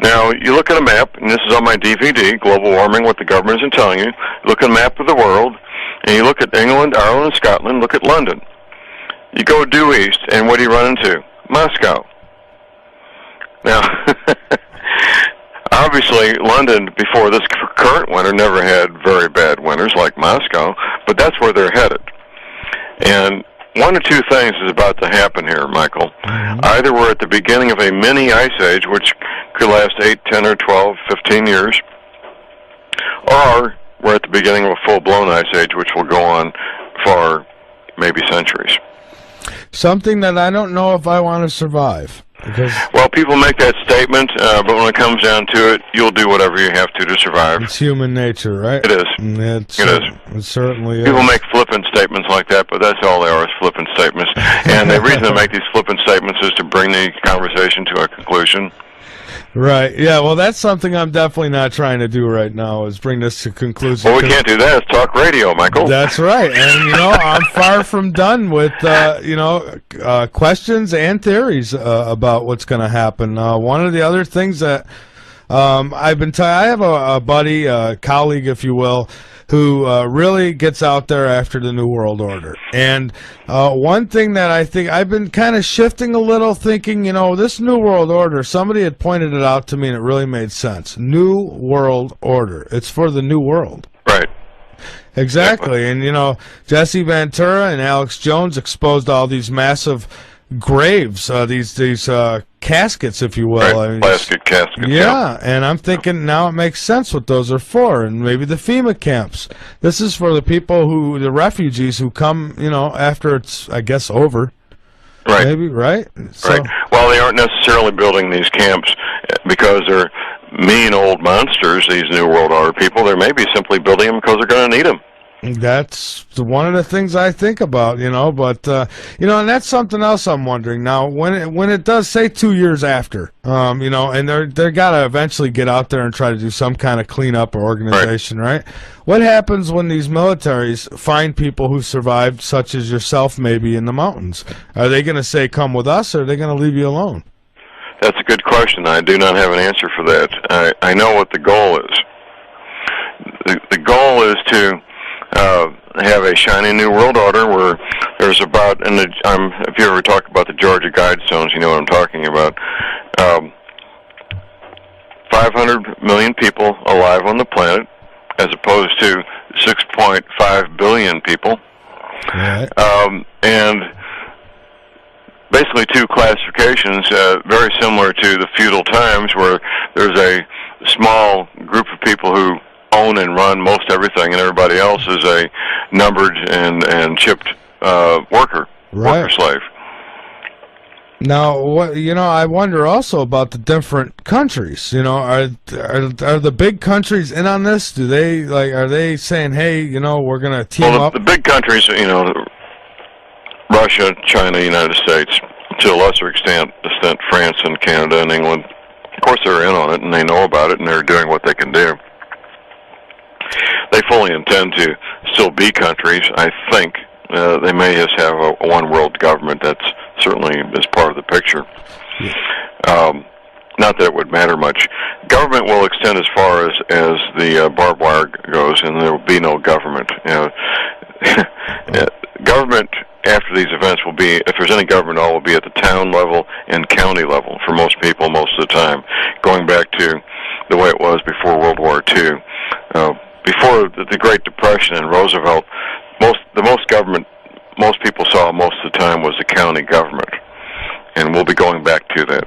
Now, you look at a map, and this is on my DVD, Global Warming, What the Government Isn't Telling You. Look at a map of the world, and you look at England, Ireland, and Scotland. Look at London. You go due east, and what do you run into? Moscow. Now, obviously, London, before this current winter, never had very bad winters like Moscow, but that's where they're headed. And one or two things is about to happen here, Michael. Mm-hmm. Either we're at the beginning of a mini ice age, which could last 8, 10, or 12, 15 years, or we're at the beginning of a full-blown ice age, which will go on for maybe centuries. something that I don't know if I want to survive. Because well, people make that statement, but when it comes down to it, you'll do whatever you have to survive. it's human nature, right? It is. It is. It certainly People is. make flippant statements like that, but that's all they are, is flippant statements. And the reason they make these flippant statements is to bring the conversation to a conclusion. Right. Yeah. Well, that's something I'm definitely not trying to do right now. Is bring this to conclusion. Well, we can't do that. It's talk radio, Michael. That's right. And I'm far from done with questions and theories about what's going to happen. One of the other things that I have a buddy, a colleague, if you will, who really gets out there after the New World Order. And one thing that I think I've been kind of shifting a little, thinking, this New World Order, somebody had pointed it out to me and it really made sense. New World Order. It's for the new world. Right. Exactly. And, Jesse Ventura and Alex Jones exposed all these massive graves, these caskets, if you will. Right. I mean, Plastic caskets. yeah, and I'm thinking now it makes sense what those are for, and maybe the FEMA camps. This is for the people the refugees who come, after it's, I guess, over. Right. Maybe, right? So, Right. Well, they aren't necessarily building these camps because they're mean old monsters, these New World Order people. They may be simply building them because they're going to need them. That's one of the things I think about, but, and that's something else I'm wondering. Now, when it does say 2 years after, and they're got to eventually get out there and try to do some kind of cleanup or organization, right? What happens when these militaries find people who survived, such as yourself, maybe in the mountains? Are they going to say, come with us, or are they going to leave you alone? That's a good question. I do not have an answer for that. I know what the goal is. The goal is to have a shiny new world order where there's about, if you ever talk about the Georgia Guidestones, you know what I'm talking about. 500 million people alive on the planet, as opposed to 6.5 billion people. Right. And basically two classifications, very similar to the feudal times, where there's a small group of people who own and run most everything, and everybody else is a numbered and chipped worker slave. Now, I wonder also about the different countries. Are the big countries in on this? Do they are they saying, hey, we're going to team up? The big countries, Russia, China, United States, to a lesser extent France and Canada and England. Of course, they're in on it, and they know about it, and they're doing what they can do. They fully intend to still be countries. I think they may just have a one world government. That's certainly is part of the picture. Not that it would matter much. Government will extend as far as the barbed wire goes, and there will be no government. Government after these events will be, if there's any government at all, will be at the town level and county level for most people most of the time, going back to the way it was before World War II. Before the Great Depression and Roosevelt, the most government most people saw most of the time was the county government, and we'll be going back to that.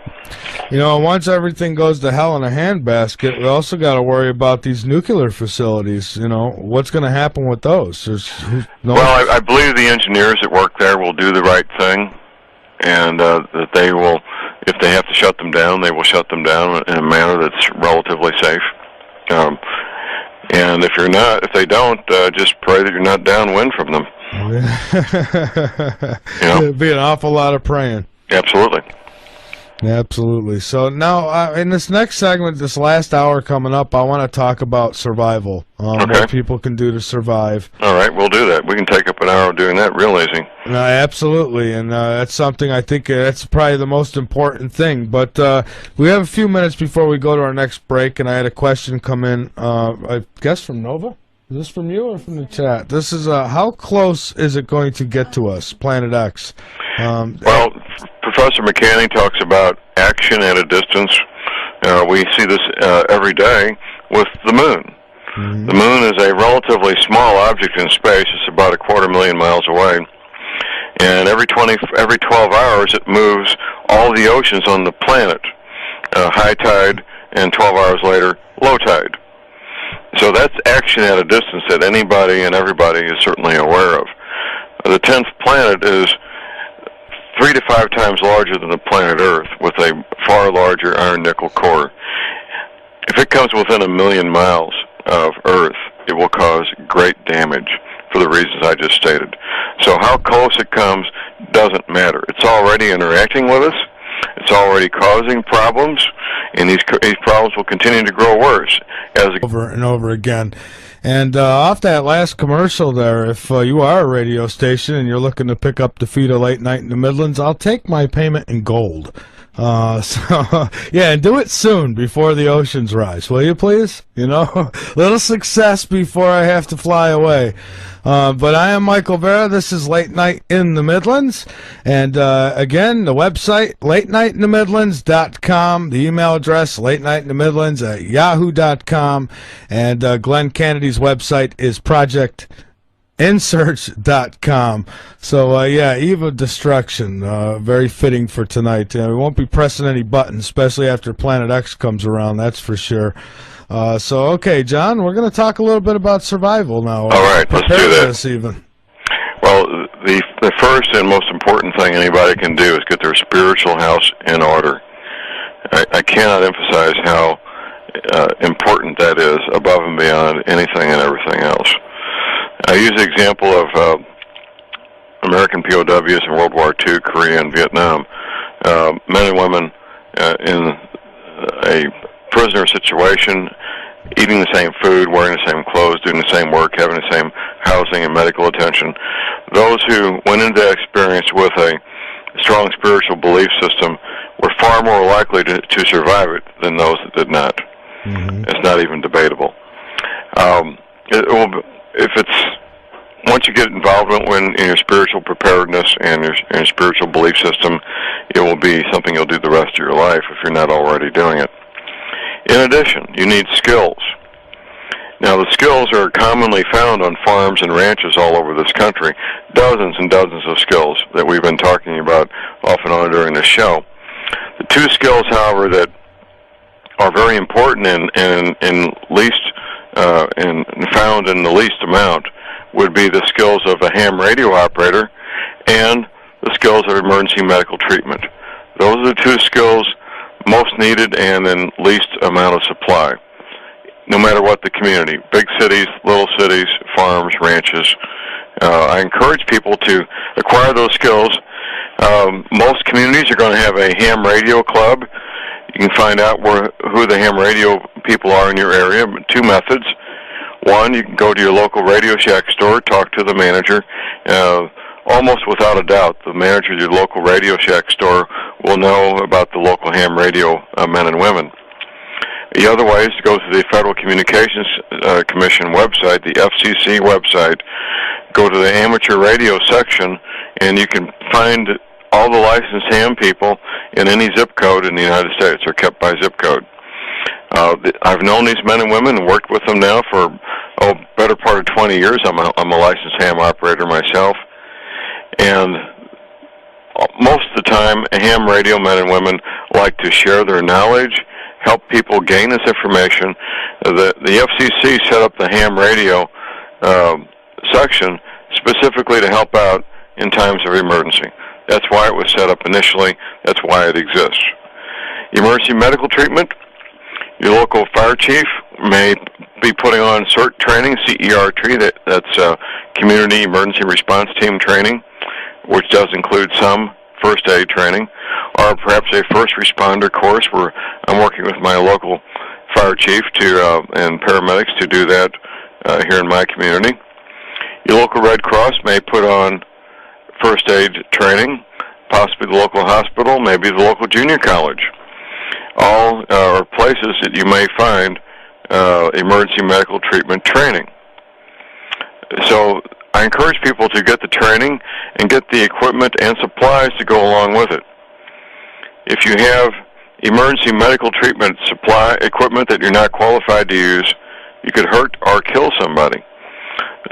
Once everything goes to hell in a handbasket, we also got to worry about these nuclear facilities. What's going to happen with those? Well, I believe the engineers that work there will do the right thing, and that they will, if they have to shut them down, they will shut them down in a manner that's relatively safe. And if they don't, just pray that you're not downwind from them. It'd be an awful lot of praying. Absolutely. Absolutely. So now, in this next segment, this last hour coming up, I want to talk about survival. What people can do to survive. All right, we'll do that. We can take up an hour doing that real easy. Absolutely, and that's something I think that's probably the most important thing. But we have a few minutes before we go to our next break, and I had a question come in, I guess from Nova? Is this from you or from the chat? This is, how close is it going to get to us, Planet X? Well, Professor McCanny talks about action at a distance. We see this every day with the moon. Mm-hmm. The moon is a relatively small object in space. It's about 250,000 miles away. And every 12 hours it moves all the oceans on the planet, high tide, and 12 hours later, low tide. So that's action at a distance that anybody and everybody is certainly aware of. The 10th planet is 3 to 5 times larger than the planet Earth with a far larger iron-nickel core. If it comes within 1 million miles of Earth, it will cause great damage for the reasons I just stated. So how close it comes doesn't matter. It's already interacting with us. It's already causing problems, and these problems will continue to grow worse as over and over again. And off that last commercial there, if you are a radio station and you're looking to pick up the feed of Late Night in the Midlands, I'll take my payment in gold. So, yeah, and do it soon before the oceans rise, will you please? You know, little success before I have to fly away. But I am Michael Vera. This is Late Night in the Midlands. And again, the website, latenightinthemidlands.com. The email address, latenightinthemidlands@yahoo.com. And Glenn Kennedy's website is projectinsearch.com. So, yeah, Eve of Destruction, very fitting for tonight. We won't be pressing any buttons, especially after Planet X comes around, that's for sure. So, okay, John, we're going to talk a little bit about survival now. All right, let's do that. Even. Well, the first and most important thing anybody can do is get their spiritual house in order. I cannot emphasize how important that is above and beyond anything and everything else. I use the example of American POWs in World War II, Korea, and Vietnam. Men and women in a prisoner situation, eating the same food, wearing the same clothes, doing the same work, having the same housing and medical attention. Those who went into that experience with a strong spiritual belief system were far more likely to survive it than those that did not. Mm-hmm. It's not even debatable. Once you get involvement in your spiritual preparedness and your spiritual belief system, it will be something you'll do the rest of your life if you're not already doing it. In addition, you need skills. Now, the skills are commonly found on farms and ranches all over this country. Dozens and dozens of skills that we've been talking about off and on during this show. The two skills, however, that are very important and found in the least amount would be the skills of a ham radio operator and the skills of emergency medical treatment. Those are the two skills most needed and in least amount of supply, no matter what the community, big cities, little cities, farms, ranches. I encourage people to acquire those skills. Most communities are going to have a ham radio club. You can find out who the ham radio people are in your area. Two methods. One, you can go to your local Radio Shack store, talk to the manager. Almost without a doubt, the manager of your local Radio Shack store will know about the local ham radio men and women. The other way is to go to the Federal Communications Commission website, the FCC website, go to the amateur radio section, and you can find all the licensed ham people in any zip code in the United States. Are kept by zip code. I've known these men and women and worked with them now for better part of 20 years. I'm a licensed ham operator myself. And most of the time, ham radio men and women like to share their knowledge, help people gain this information. The FCC set up the ham radio section specifically to help out in times of emergency. That's why it was set up initially. That's why it exists. Emergency medical treatment. Your local fire chief may be putting on CERT training, CERT, that's Community Emergency Response Team training, which does include some first aid training, or perhaps a first responder course where I'm working with my local fire chief and paramedics to do that here in my community. Your local Red Cross may put on first aid training, possibly the local hospital, maybe the local junior college. All are places that you may find emergency medical treatment training. So I encourage people to get the training and get the equipment and supplies to go along with it. If you have emergency medical treatment supply equipment that you're not qualified to use, you could hurt or kill somebody.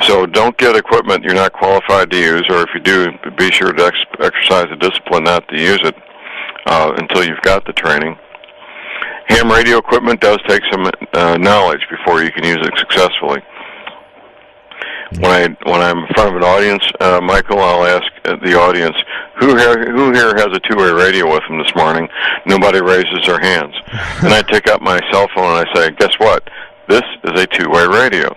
So don't get equipment you're not qualified to use, or if you do, be sure to exercise the discipline not to use it until you've got the training. Ham radio equipment does take some knowledge before you can use it successfully. When I'm in front of an audience, Michael, I'll ask the audience, who here has a two-way radio with them this morning? Nobody raises their hands. And I take out my cell phone and I say, guess what? This is a two-way radio.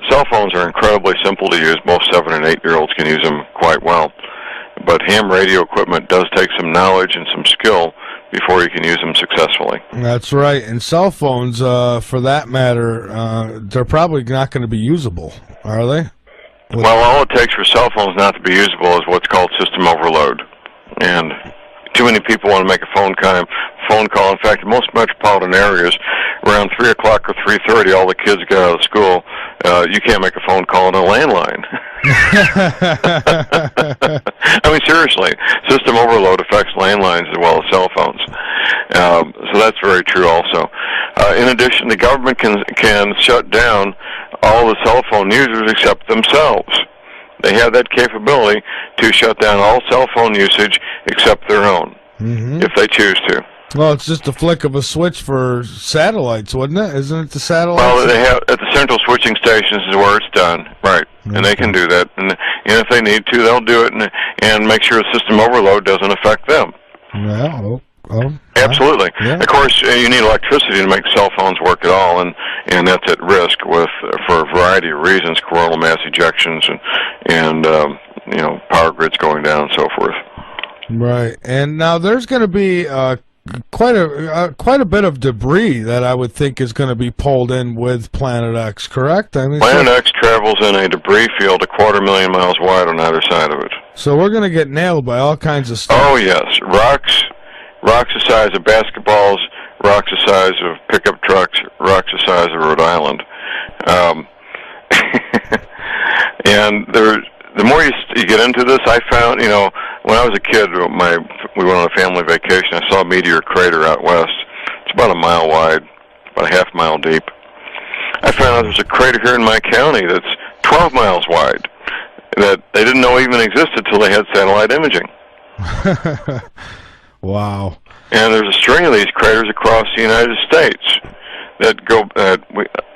Cell phones are incredibly simple to use. Most 7- and 8-year-olds can use them quite well. But ham radio equipment does take some knowledge and some skill before you can use them successfully. That's right. And cell phones, for that matter, they're probably not going to be usable, are they? Well, all it takes for cell phones not to be usable is what's called system overload. And too many people want to make a phone call. In fact, in most metropolitan areas, around 3 o'clock or 3:30, all the kids get out of school. You can't make a phone call on a landline. I mean, seriously, system overload affects landlines as well as cell phones. So that's very true also. In addition, the government can shut down all the cell phone users except themselves. They have that capability to shut down all cell phone usage except their own, if they choose to. Well, it's just a flick of a switch for satellites, wouldn't it? Isn't it the satellites? Well, they have at the central switching stations is where it's done, right? And they can do that, and if they need to, they'll do it, and make sure the system overload doesn't affect them. Yeah, absolutely. Yeah. Of course, you need electricity to make cell phones work at all, and that's at risk for a variety of reasons: coronal mass ejections and power grids going down and so forth. Right. And now there's going to be quite a bit of debris that I would think is going to be pulled in with Planet X, correct? I mean, Planet X travels in a debris field 250,000 miles wide on either side of it. So we're going to get nailed by all kinds of stuff. Oh yes, rocks the size of basketballs, rocks the size of pickup trucks, rocks the size of Rhode Island. And the more you get into this, I found, when I was a kid, we went on a family vacation. I saw a meteor crater out west. It's about a mile wide, about a half mile deep. I found out there's a crater here in my county that's 12 miles wide that they didn't know even existed till they had satellite imaging. Wow. And there's a string of these craters across the United States that go,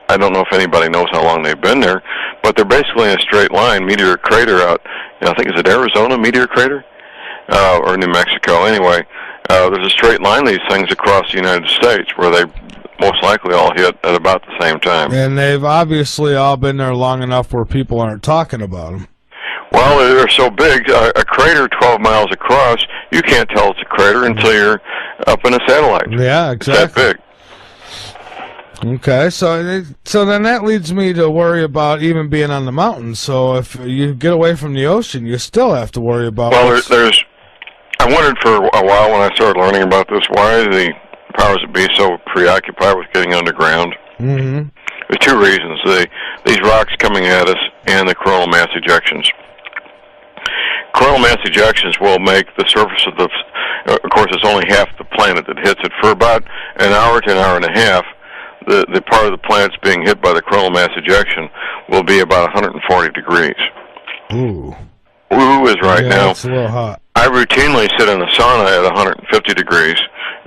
I don't know if anybody knows how long they've been there, but they're basically in a straight line. Meteor crater out, I think, is it Arizona meteor crater? Or New Mexico. Anyway, there's a straight line of these things across the United States where they most likely all hit at about the same time. And they've obviously all been there long enough where people aren't talking about them. Well, they're so big, a crater 12 miles across, you can't tell it's a crater until you're up in a satellite. Yeah, exactly. It's that big. Okay, so then that leads me to worry about even being on the mountains. So if you get away from the ocean, you still have to worry about. Well, I wondered for a while when I started learning about this, why the powers that be so preoccupied with getting underground. Mm-hmm. There's two reasons: these rocks coming at us and the coronal mass ejections. Coronal mass ejections will make the surface of of course, it's only half the planet that hits it. For about an hour to an hour and a half, the part of the planet's being hit by the coronal mass ejection will be about 140 degrees. Ooh. Ooh is right now. That's a little hot. I routinely sit in the sauna at 150 degrees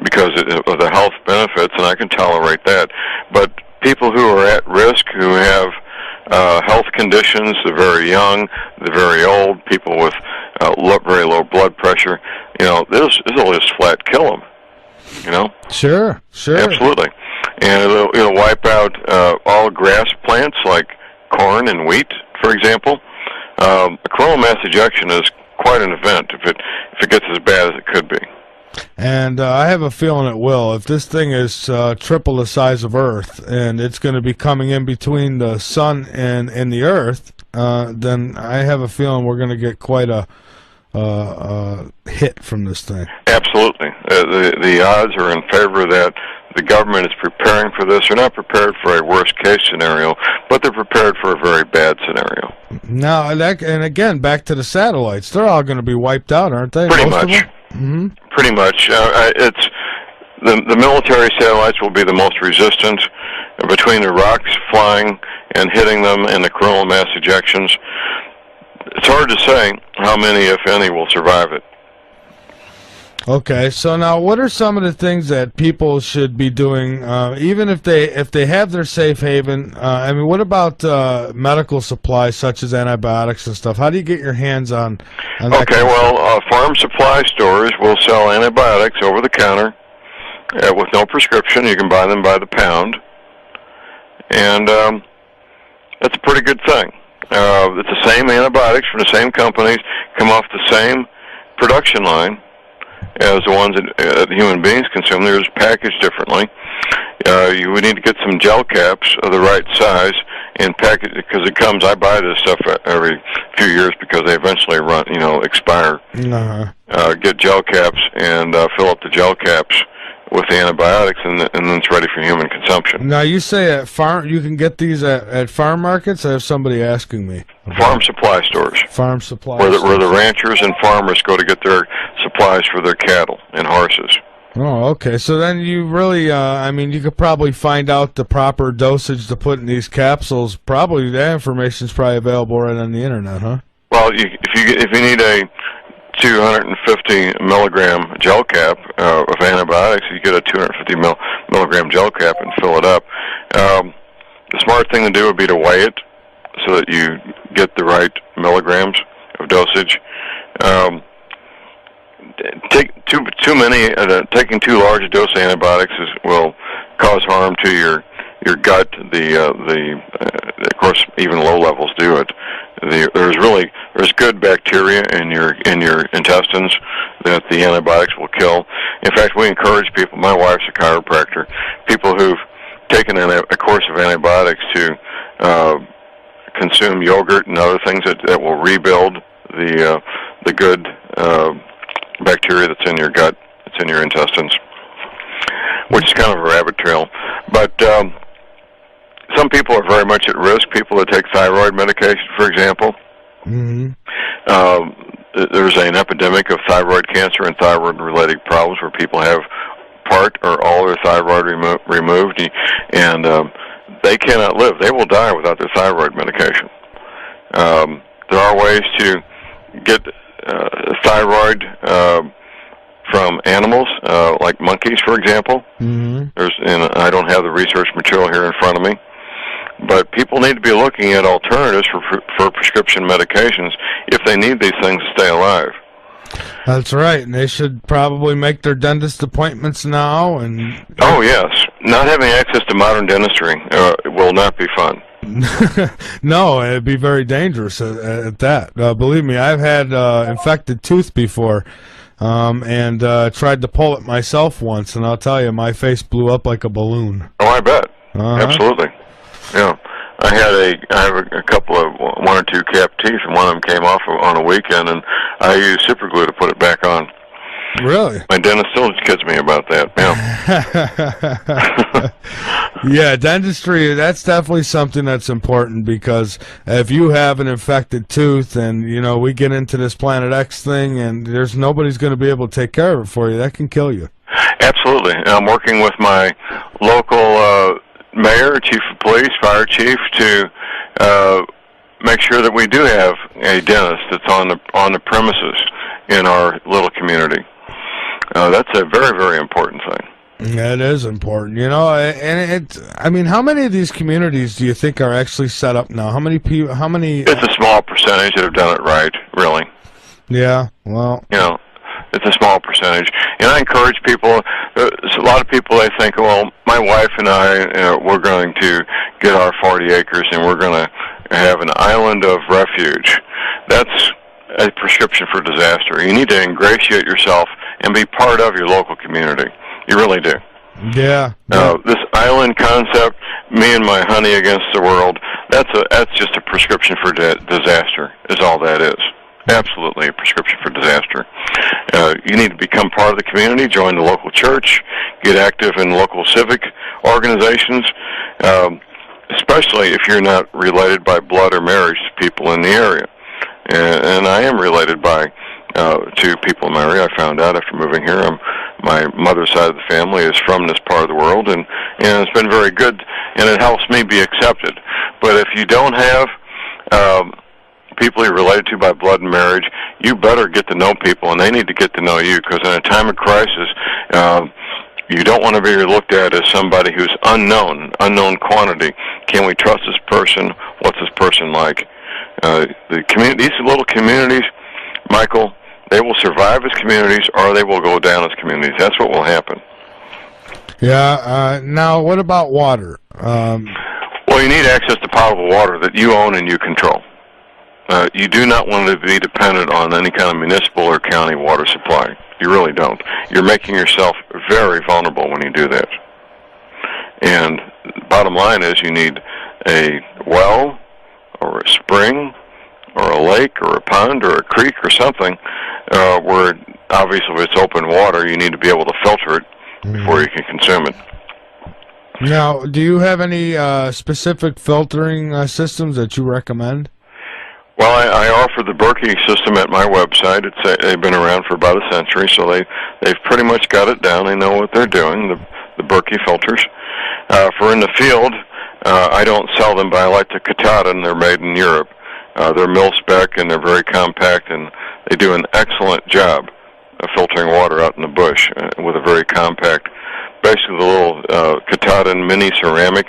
because of the health benefits, and I can tolerate that. But people who are at risk, who have health conditions, the very young, the very old, people with very low blood pressure, this will just flat kill them. Sure. Absolutely. And it'll wipe out all grass plants like corn and wheat, for example. A coronal mass ejection is quite an event if it gets as bad as it could be. And I have a feeling it will. If this thing is triple the size of Earth, and it's going to be coming in between the sun and the Earth, then I have a feeling we're going to get quite a hit from this thing. Absolutely. The odds are in favor of that. The government is preparing for this. They're not prepared for a worst-case scenario, but they're prepared for a very bad scenario. Now, and again, back to the satellites. They're all going to be wiped out, aren't they? Pretty much. Mm-hmm. Pretty much. It's the military satellites will be the most resistant between the rocks flying and hitting them and the coronal mass ejections. It's hard to say how many, if any, will survive it. Okay, so now what are some of the things that people should be doing, even if they have their safe haven? I mean, what about medical supplies such as antibiotics and stuff? How do you get your hands on that? Okay, well, farm supply stores will sell antibiotics over the counter with no prescription. You can buy them by the pound, and that's a pretty good thing. It's the same antibiotics from the same companies, come off the same production line as the ones that human beings consume. They're just packaged differently. You would need to get some gel caps of the right size and package, because it comes. I buy this stuff every few years because they eventually expire. Get gel caps and fill up the gel caps with the antibiotics, and then it's ready for human consumption. Now, you say at farm, you can get these at farm markets? I have somebody asking me. Farm supply stores. Farm supply where stores. the ranchers and farmers go to get their supplies for their cattle and horses. Oh, okay. So then you really, you could probably find out the proper dosage to put in these capsules. Probably that information's probably available right on the internet, huh? Well, if you need a 250 milligram gel cap of antibiotics, you get a 250 milligram gel cap and fill it up. The smart thing to do would be to weigh it so that you get the right milligrams of dosage. Taking too large a dose of antibiotics will cause harm to your gut. Of course, even low levels do it. There's good bacteria in your intestines that the antibiotics will kill. In fact, we encourage people. My wife's a chiropractor. People who've taken a course of antibiotics to consume yogurt and other things that will rebuild the good bacteria that's in your gut, that's in your intestines, which is kind of a rabbit trail. But some people are very much at risk. People that take thyroid medication, for example. Mm-hmm. There's an epidemic of thyroid cancer and thyroid-related problems where people have part or all their thyroid removed, and they cannot live. They will die without their thyroid medication. There are ways to get thyroid from animals, like monkeys, for example. Mm-hmm. And I don't have the research material here in front of me, but people need to be looking at alternatives for prescription medications if they need these things to stay alive. That's right, and they should probably make their dentist appointments now. And oh yes, not having access to modern dentistry will not be fun. No, it'd be very dangerous at that. Believe me, I've had infected tooth before, and tried to pull it myself once, and I'll tell you, my face blew up like a balloon. Oh, I bet. Uh-huh. Absolutely. Yeah, I have a couple of one or two capped teeth, and one of them came off on a weekend, and I used super glue to put it back on. Really? My dentist still kids me about that. Yeah. Yeah, dentistry, that's definitely something that's important, because if you have an infected tooth and, we get into this Planet X thing and there's nobody's going to be able to take care of it for you, that can kill you. Absolutely. I'm working with my local mayor, chief of police, fire chief to make sure that we do have a dentist that's on the premises in our little community. That's a very, very important thing. That is important, and how many of these communities do you think are actually set up now? How many people? It's a small percentage that have done it right, really. Yeah, well, it's a small percentage, and I encourage people. A lot of people, they think, well, my wife and I, we're going to get our 40 acres and we're going to have an island of refuge. That's a prescription for disaster. You need to ingratiate yourself and be part of your local community. You really do. Yeah. This island concept, me and my honey against the world, that's just a prescription for disaster, is all that is. Absolutely a prescription for disaster. You need to become part of the community, join the local church, get active in local civic organizations, especially if you're not related by blood or marriage to people in the area. And I am related to people in my area. I found out after moving here. My mother's side of the family is from this part of the world, and it's been very good, and it helps me be accepted. But if you don't have people you're related to by blood and marriage, you better get to know people, and they need to get to know you, because in a time of crisis, you don't want to be looked at as somebody who's unknown quantity. Can we trust this person? What's this person like? These little communities, Michael, they will survive as communities, or they will go down as communities. That's what will happen. Yeah. Now, what about water? Well, you need access to potable water that you own and you control. You do not want to be dependent on any kind of municipal or county water supply. You really don't. You're making yourself very vulnerable when you do that. And bottom line is you need a well or a spring or a lake or a pond or a creek or something where, obviously, if it's open water, you need to be able to filter it before you can consume it. Now, do you have any specific filtering systems that you recommend? Well, I offer the Berkey system at my website. They've been around for about a century, so they've pretty much got it down. They know what they're doing, the Berkey filters. For in the field, I don't sell them, but I like the Katahdin. They're made in Europe. They're mil-spec, and they're very compact, and they do an excellent job of filtering water out in the bush with a very compact. Basically, the little Katahdin mini ceramic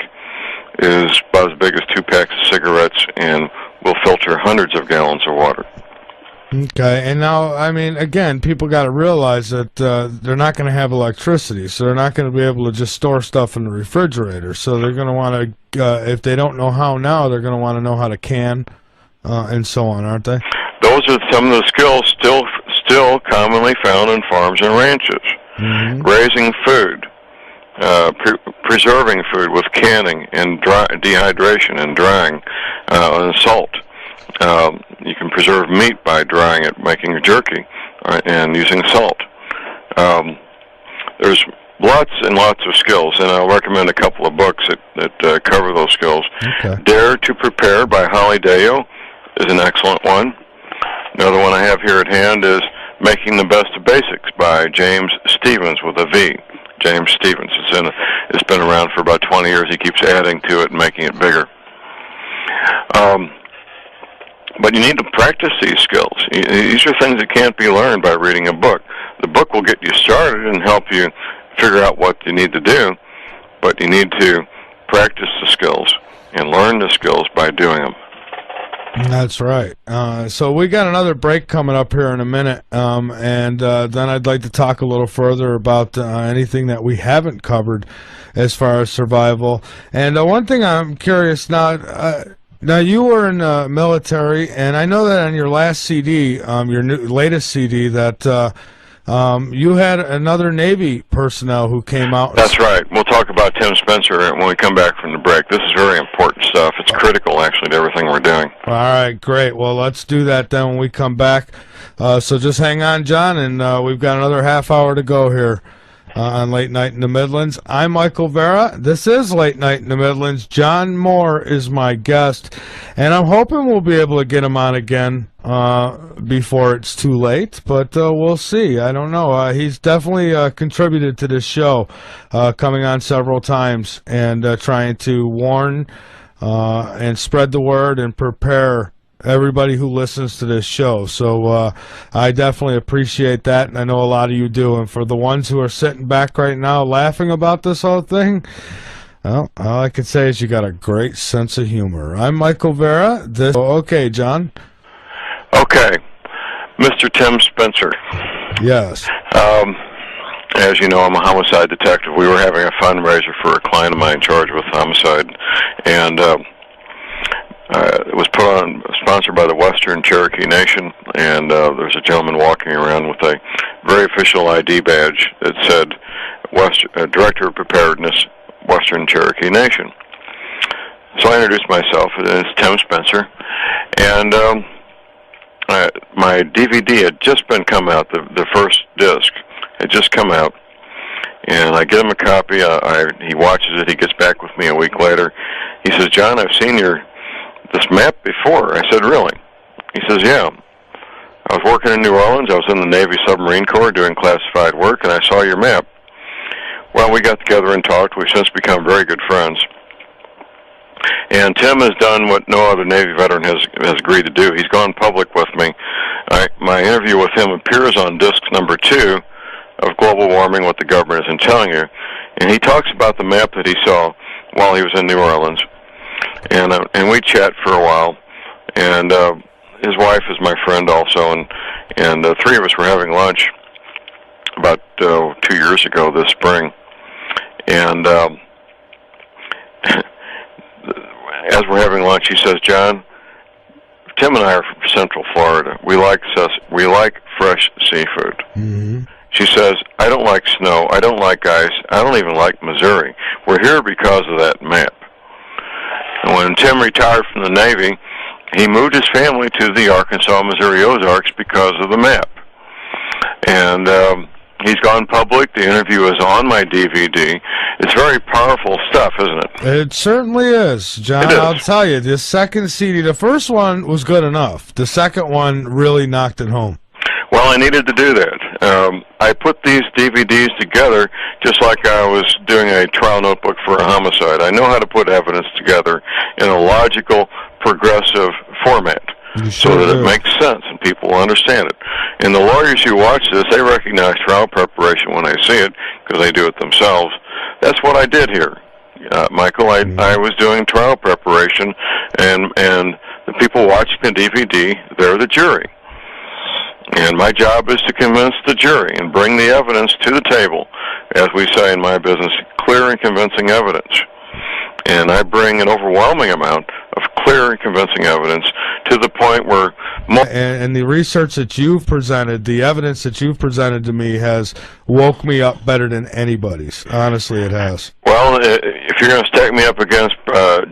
is about as big as 2 packs of cigarettes and will filter hundreds of gallons of water. Okay, and now, I mean, again, people got to realize that they're not going to have electricity, so they're not going to be able to just store stuff in the refrigerator. So they're going to want to, if they don't know how now, they're going to want to know how to can and so on, aren't they? Those are some of the skills still commonly found in farms and ranches. Mm-hmm. Raising food, preserving food with canning and dehydration and drying, and salt. You can preserve meat by drying it, making a jerky, and using salt. There's lots and lots of skills, and I'll recommend a couple of books that cover those skills. Okay. Dare to Prepare by Holly Deo is an excellent one. Another one I have here at hand is Making the Best of Basics by James Stevens with a V. James Stevens. It's been around for about 20 years. He keeps adding to it and making it bigger. But you need to practice these skills. These are things that can't be learned by reading a book. The book will get you started and help you figure out what you need to do, but you need to practice the skills and learn the skills by doing them. That's right. So we got another break coming up here in a minute, and then I'd like to talk a little further about anything that we haven't covered as far as survival. And one thing I'm curious now. Now, you were in the military, and I know that on your last CD, your latest CD, that you had another Navy personnel who came out. That's right. We'll talk about Tim Spencer when we come back from the break. This is very important stuff. It's critical, actually, to everything we're doing. All right, great. Well, let's do that then when we come back. So just hang on, John, and we've got another half hour to go here. On Late Night in the Midlands. I'm Michael Vera. This is Late Night in the Midlands. John Moore is my guest, and I'm hoping we'll be able to get him on again before it's too late, but we'll see. I don't know. He's definitely contributed to this show, coming on several times and trying to warn and spread the word and prepare everybody who listens to this show. So I definitely appreciate that, and I know a lot of you do. And for the ones who are sitting back right now laughing about this whole thing, well, all I can say is you got a great sense of humor. I'm Michael Vera. Okay, John. Okay. Mr. Tim Spencer. Yes. As you know, I'm a homicide detective. We were having a fundraiser for a client of mine charged with homicide, and it was sponsored by the Western Cherokee Nation, and there's a gentleman walking around with a very official ID badge that said Director of Preparedness, Western Cherokee Nation. So I introduced myself as Tim Spencer, and my DVD had just been come out, the first disc had just come out, and I get him a copy. He watches it. He gets back with me a week later. He says, "John, I've seen this map before." I said, "Really?" He says, "Yeah. I was working in New Orleans. I was in the Navy Submarine Corps doing classified work, and I saw your map." Well, we got together and talked. We've since become very good friends. And Tim has done what no other Navy veteran has agreed to do. He's gone public with me My interview with him appears on disc number 2 of Global Warming, What the Government Isn't Telling You. And he talks about the map that he saw while he was in New Orleans. And we chat for a while. And his wife is my friend also. And the three of us were having lunch about 2 years ago this spring. And as we're having lunch, he says, "John, Tim and I are from Central Florida. We like fresh seafood." Mm-hmm. She says, "I don't like snow. I don't like ice. I don't even like Missouri. We're here because of that map." And when Tim retired from the Navy, he moved his family to the Arkansas-Missouri Ozarks because of the map. And he's gone public. The interview is on my DVD. It's very powerful stuff, isn't it? It certainly is, John. It is. I'll tell you, the second CD, the first one was good enough. The second one really knocked it home. Well, I needed to do that. I put these DVDs together just like I was doing a trial notebook for a homicide. I know how to put evidence together in a logical, progressive format so that it makes sense and people will understand it. And the lawyers who watch this, they recognize trial preparation when they see it because they do it themselves. That's what I did here, Michael. I was doing trial preparation, and the people watching the DVD, they're the jury. And my job is to convince the jury and bring the evidence to the table, as we say in my business, clear and convincing evidence. And I bring an overwhelming amount of clear and convincing evidence to the point where... And the research that you've presented, the evidence that you've presented to me has woke me up better than anybody's. Honestly, it has. Well, if you're going to stack me up against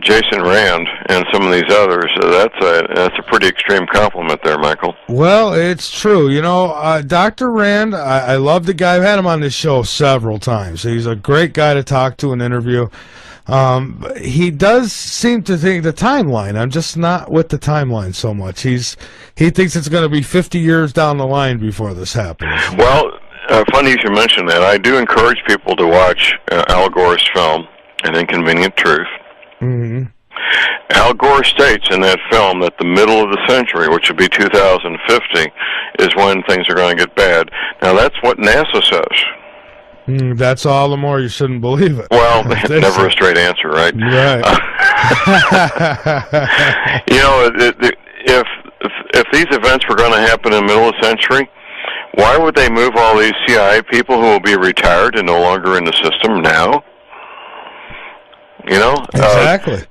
Jason Rand and some of these others, that's a pretty extreme compliment there, Michael. Well, it's true. You know, Dr. Rand, I love the guy. I've had him on this show several times. He's a great guy to talk to and interview. He does seem to think the timeline. I'm just not with the timeline so much. He thinks it's going to be 50 years down the line before this happens. Well, funny you should mention that. I do encourage people to watch Al Gore's film, An Inconvenient Truth. Mm-hmm. Al Gore states in that film that the middle of the century, which would be 2050, is when things are going to get bad. Now, that's what NASA says. That's all the more you shouldn't believe it. Well, never a straight answer, right? Right. You know, if these events were going to happen in the middle of the century, why would they move all these CIA people who will be retired and no longer in the system now? You know? Exactly.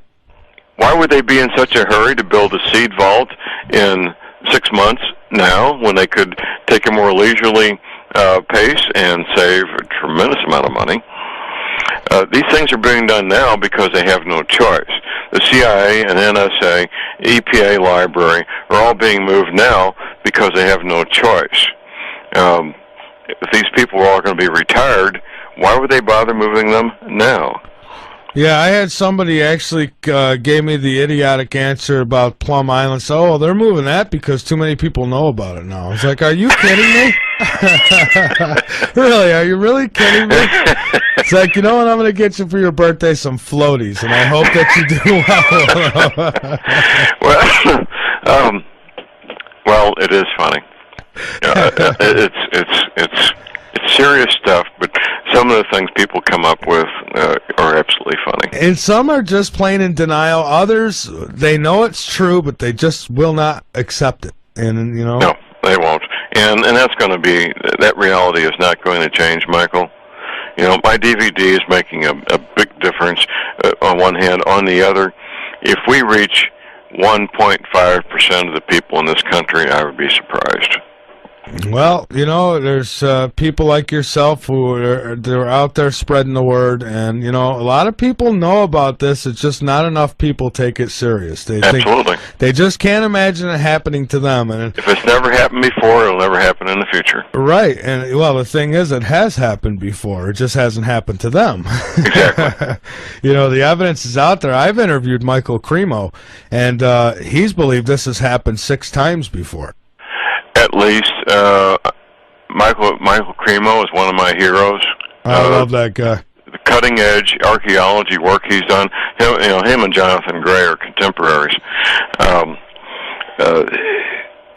Why would they be in such a hurry to build a seed vault in 6 months now when they could take a more leisurely pace and save a tremendous amount of money? These things are being done now because they have no choice. The CIA and NSA, EPA library are all being moved now because they have no choice. If these people are all going to be retired, why would they bother moving them now? Yeah, I had somebody actually gave me the idiotic answer about Plum Island. So, they're moving that because too many people know about it now. I was like, are you kidding me? Really, are you really kidding me? It's like, you know what, I'm going to get you for your birthday some floaties, and I hope that you do well. Well, it is funny. It's serious stuff, but some of the things people come up with are absolutely funny. And some are just plain in denial. Others, they know it's true, but they just will not accept it. And you know, no, they won't. And that's going to be, that reality is not going to change, Michael. You know, my DVD is making a big difference on one hand. On the other, if we reach 1.5% of the people in this country, I would be surprised. Well, you know, there's people like yourself who they're out there spreading the word, and you know, a lot of people know about this. It's just not enough people take it serious. Absolutely. They just can't imagine it happening to them. And if it's never happened before, it'll never happen in the future. Right. And well, the thing is, it has happened before. It just hasn't happened to them. Exactly. You know, the evidence is out there. I've interviewed Michael Cremo, and he's believed this has happened 6 times before. At least, Michael Cremo is one of my heroes. I love that guy. The cutting-edge archaeology work he's done. Him and Jonathan Gray are contemporaries. The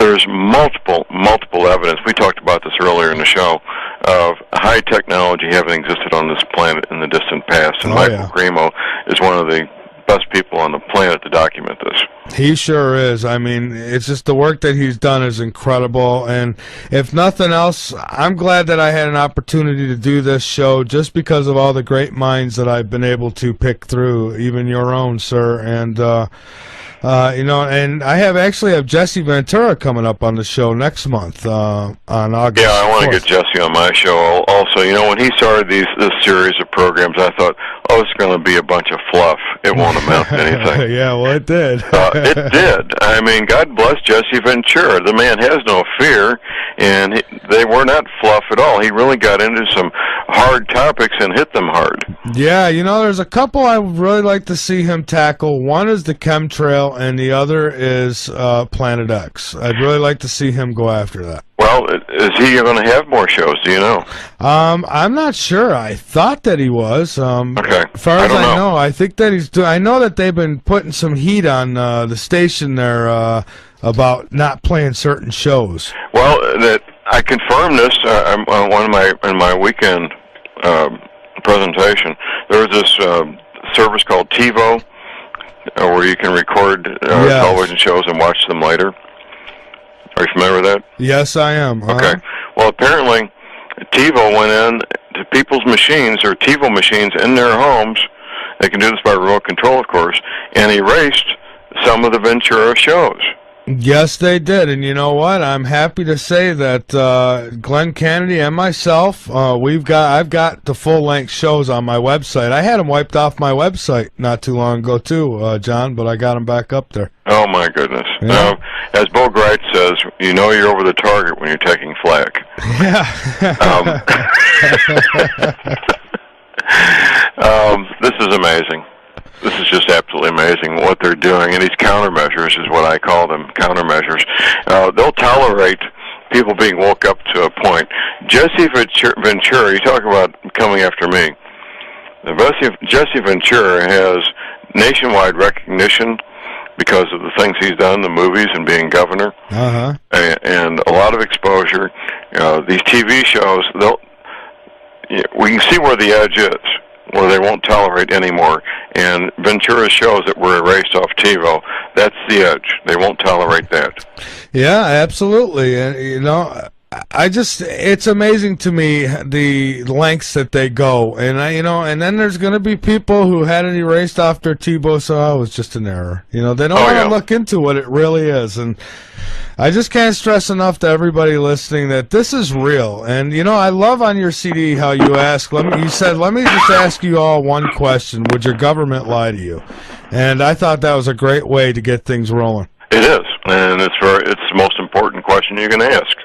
there's multiple evidence. We talked about this earlier in the show of high technology having existed on this planet in the distant past, and Michael Grimo is one of the best people on the planet to document this. He sure is. I mean, it's just the work that he's done is incredible, and if nothing else, I'm glad that I had an opportunity to do this show just because of all the great minds that I've been able to pick through, even your own, sir, and you know, and I actually have Jesse Ventura coming up on the show next month on August. Yeah, I want to 4th. get Jesse on my show also. You know, when he started this series of programs, I thought, oh, it's going to be a bunch of fluff. It won't amount to anything. Yeah, well, it did. It did. I mean, God bless Jesse Ventura. The man has no fear, and they were not fluff at all. He really got into some hard topics and hit them hard. Yeah, you know, there's a couple I would really like to see him tackle. One is the chemtrail, and the other is Planet X. I'd really like to see him go after that. Well, is he going to have more shows? Do you know? I'm not sure. I thought that he was. Okay. As far as I know, I think that he's doing. I know that they've been putting some heat on the station there about not playing certain shows. Well, that I confirmed this in my weekend presentation. There was this service called TiVo, where you can record television shows and watch them later. Are you familiar with that? Yes, I am. Okay. Well, apparently, TiVo went in to people's machines, or TiVo machines in their homes. They can do this by remote control, of course, and erased some of the Ventura shows. Yes, they did, and you know what? I'm happy to say that Glenn Kennedy and myself, I've got the full-length shows on my website. I had them wiped off my website not too long ago too, John, but I got them back up there. Oh my goodness! Yeah. Now, as Bo Greit says, you know you're over the target when you're taking flack. Yeah. This is amazing. This is just absolutely amazing what they're doing, and these countermeasures is what I call them, countermeasures. They'll tolerate people being woke up to a point. Jesse Ventura, you talk about coming after me. Jesse Ventura has nationwide recognition because of the things he's done, the movies and being governor, and a lot of exposure. These TV shows, we can see where the edge is, where they won't tolerate anymore. And Ventura shows that were erased off TiVo. That's the edge. They won't tolerate that. Yeah, absolutely. And you know, it's amazing to me the lengths that they go. And and then there's going to be people who had it erased off their TiVo, so it was just an error. You know, they don't want to look into what it really is. And I just can't stress enough to everybody listening that this is real. And, you know, I love on your CD how you ask, you said, let me just ask you all one question. Would your government lie to you? And I thought that was a great way to get things rolling. It is. And it's the most important question you can ask.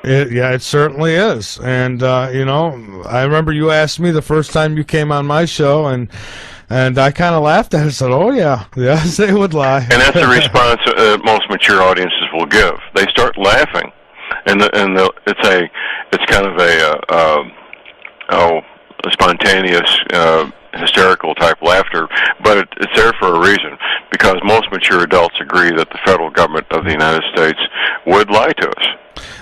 It certainly is. And, you know, I remember you asked me the first time you came on my show, and I kind of laughed at it and said, oh, yeah, yes, they would lie. And that's the response most mature audiences will give. They start laughing, and it's kind of a spontaneous, hysterical type laughter, but it's there for a reason, because most mature adults agree that the federal government of the United States would lie to us.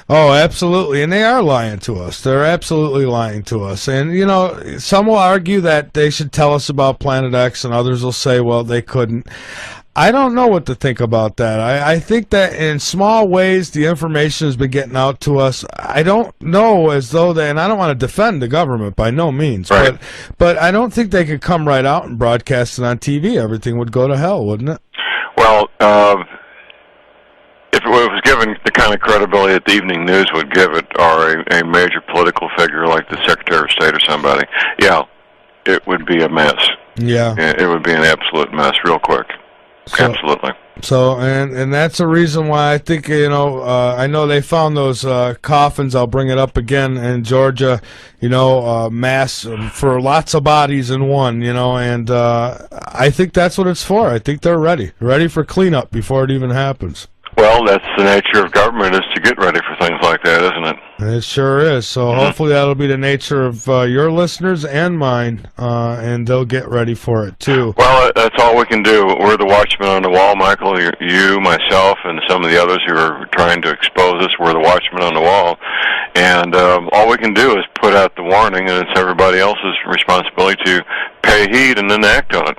Oh, absolutely, and they are lying to us. They're absolutely lying to us. And, you know, some will argue that they should tell us about Planet X, and others will say, well, they couldn't. I don't know what to think about that. I think that in small ways the information has been getting out to us. I don't know as though and I don't want to defend the government by no means, right. but I don't think they could come right out and broadcast it on TV. Everything would go to hell, wouldn't it? Well, if it was given the kind of credibility that the evening news would give it, or a major political figure like the Secretary of State or somebody, yeah, it would be a mess. Yeah. It would be an absolute mess real quick. Absolutely. So, and that's a reason why I think, you know, I know they found those coffins, I'll bring it up again, in Georgia, you know, mass for lots of bodies in one, you know, and I think that's what it's for. I think they're ready for cleanup before it even happens. Well, that's the nature of government, is to get ready for things like that, isn't it? It sure is. So hopefully that'll be the nature of your listeners and mine, and they'll get ready for it too. Well, that's all we can do. We're the watchmen on the wall, Michael. You, myself, and some of the others who are trying to expose us. We're the watchmen on the wall. And all we can do is put out the warning, and it's everybody else's responsibility to pay heed and then act on it.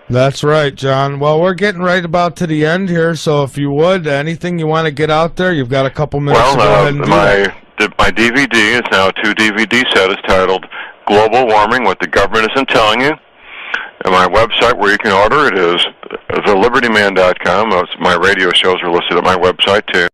That's right, John. Well, we're getting right about to the end here, so if you would, anything you want to get out there, you've got a couple minutes to go ahead and do that. My DVD is now a 2-DVD set. It's titled Global Warming, What the Government Isn't Telling You. And my website where you can order it is thelibertyman.com. My radio shows are listed at my website, too.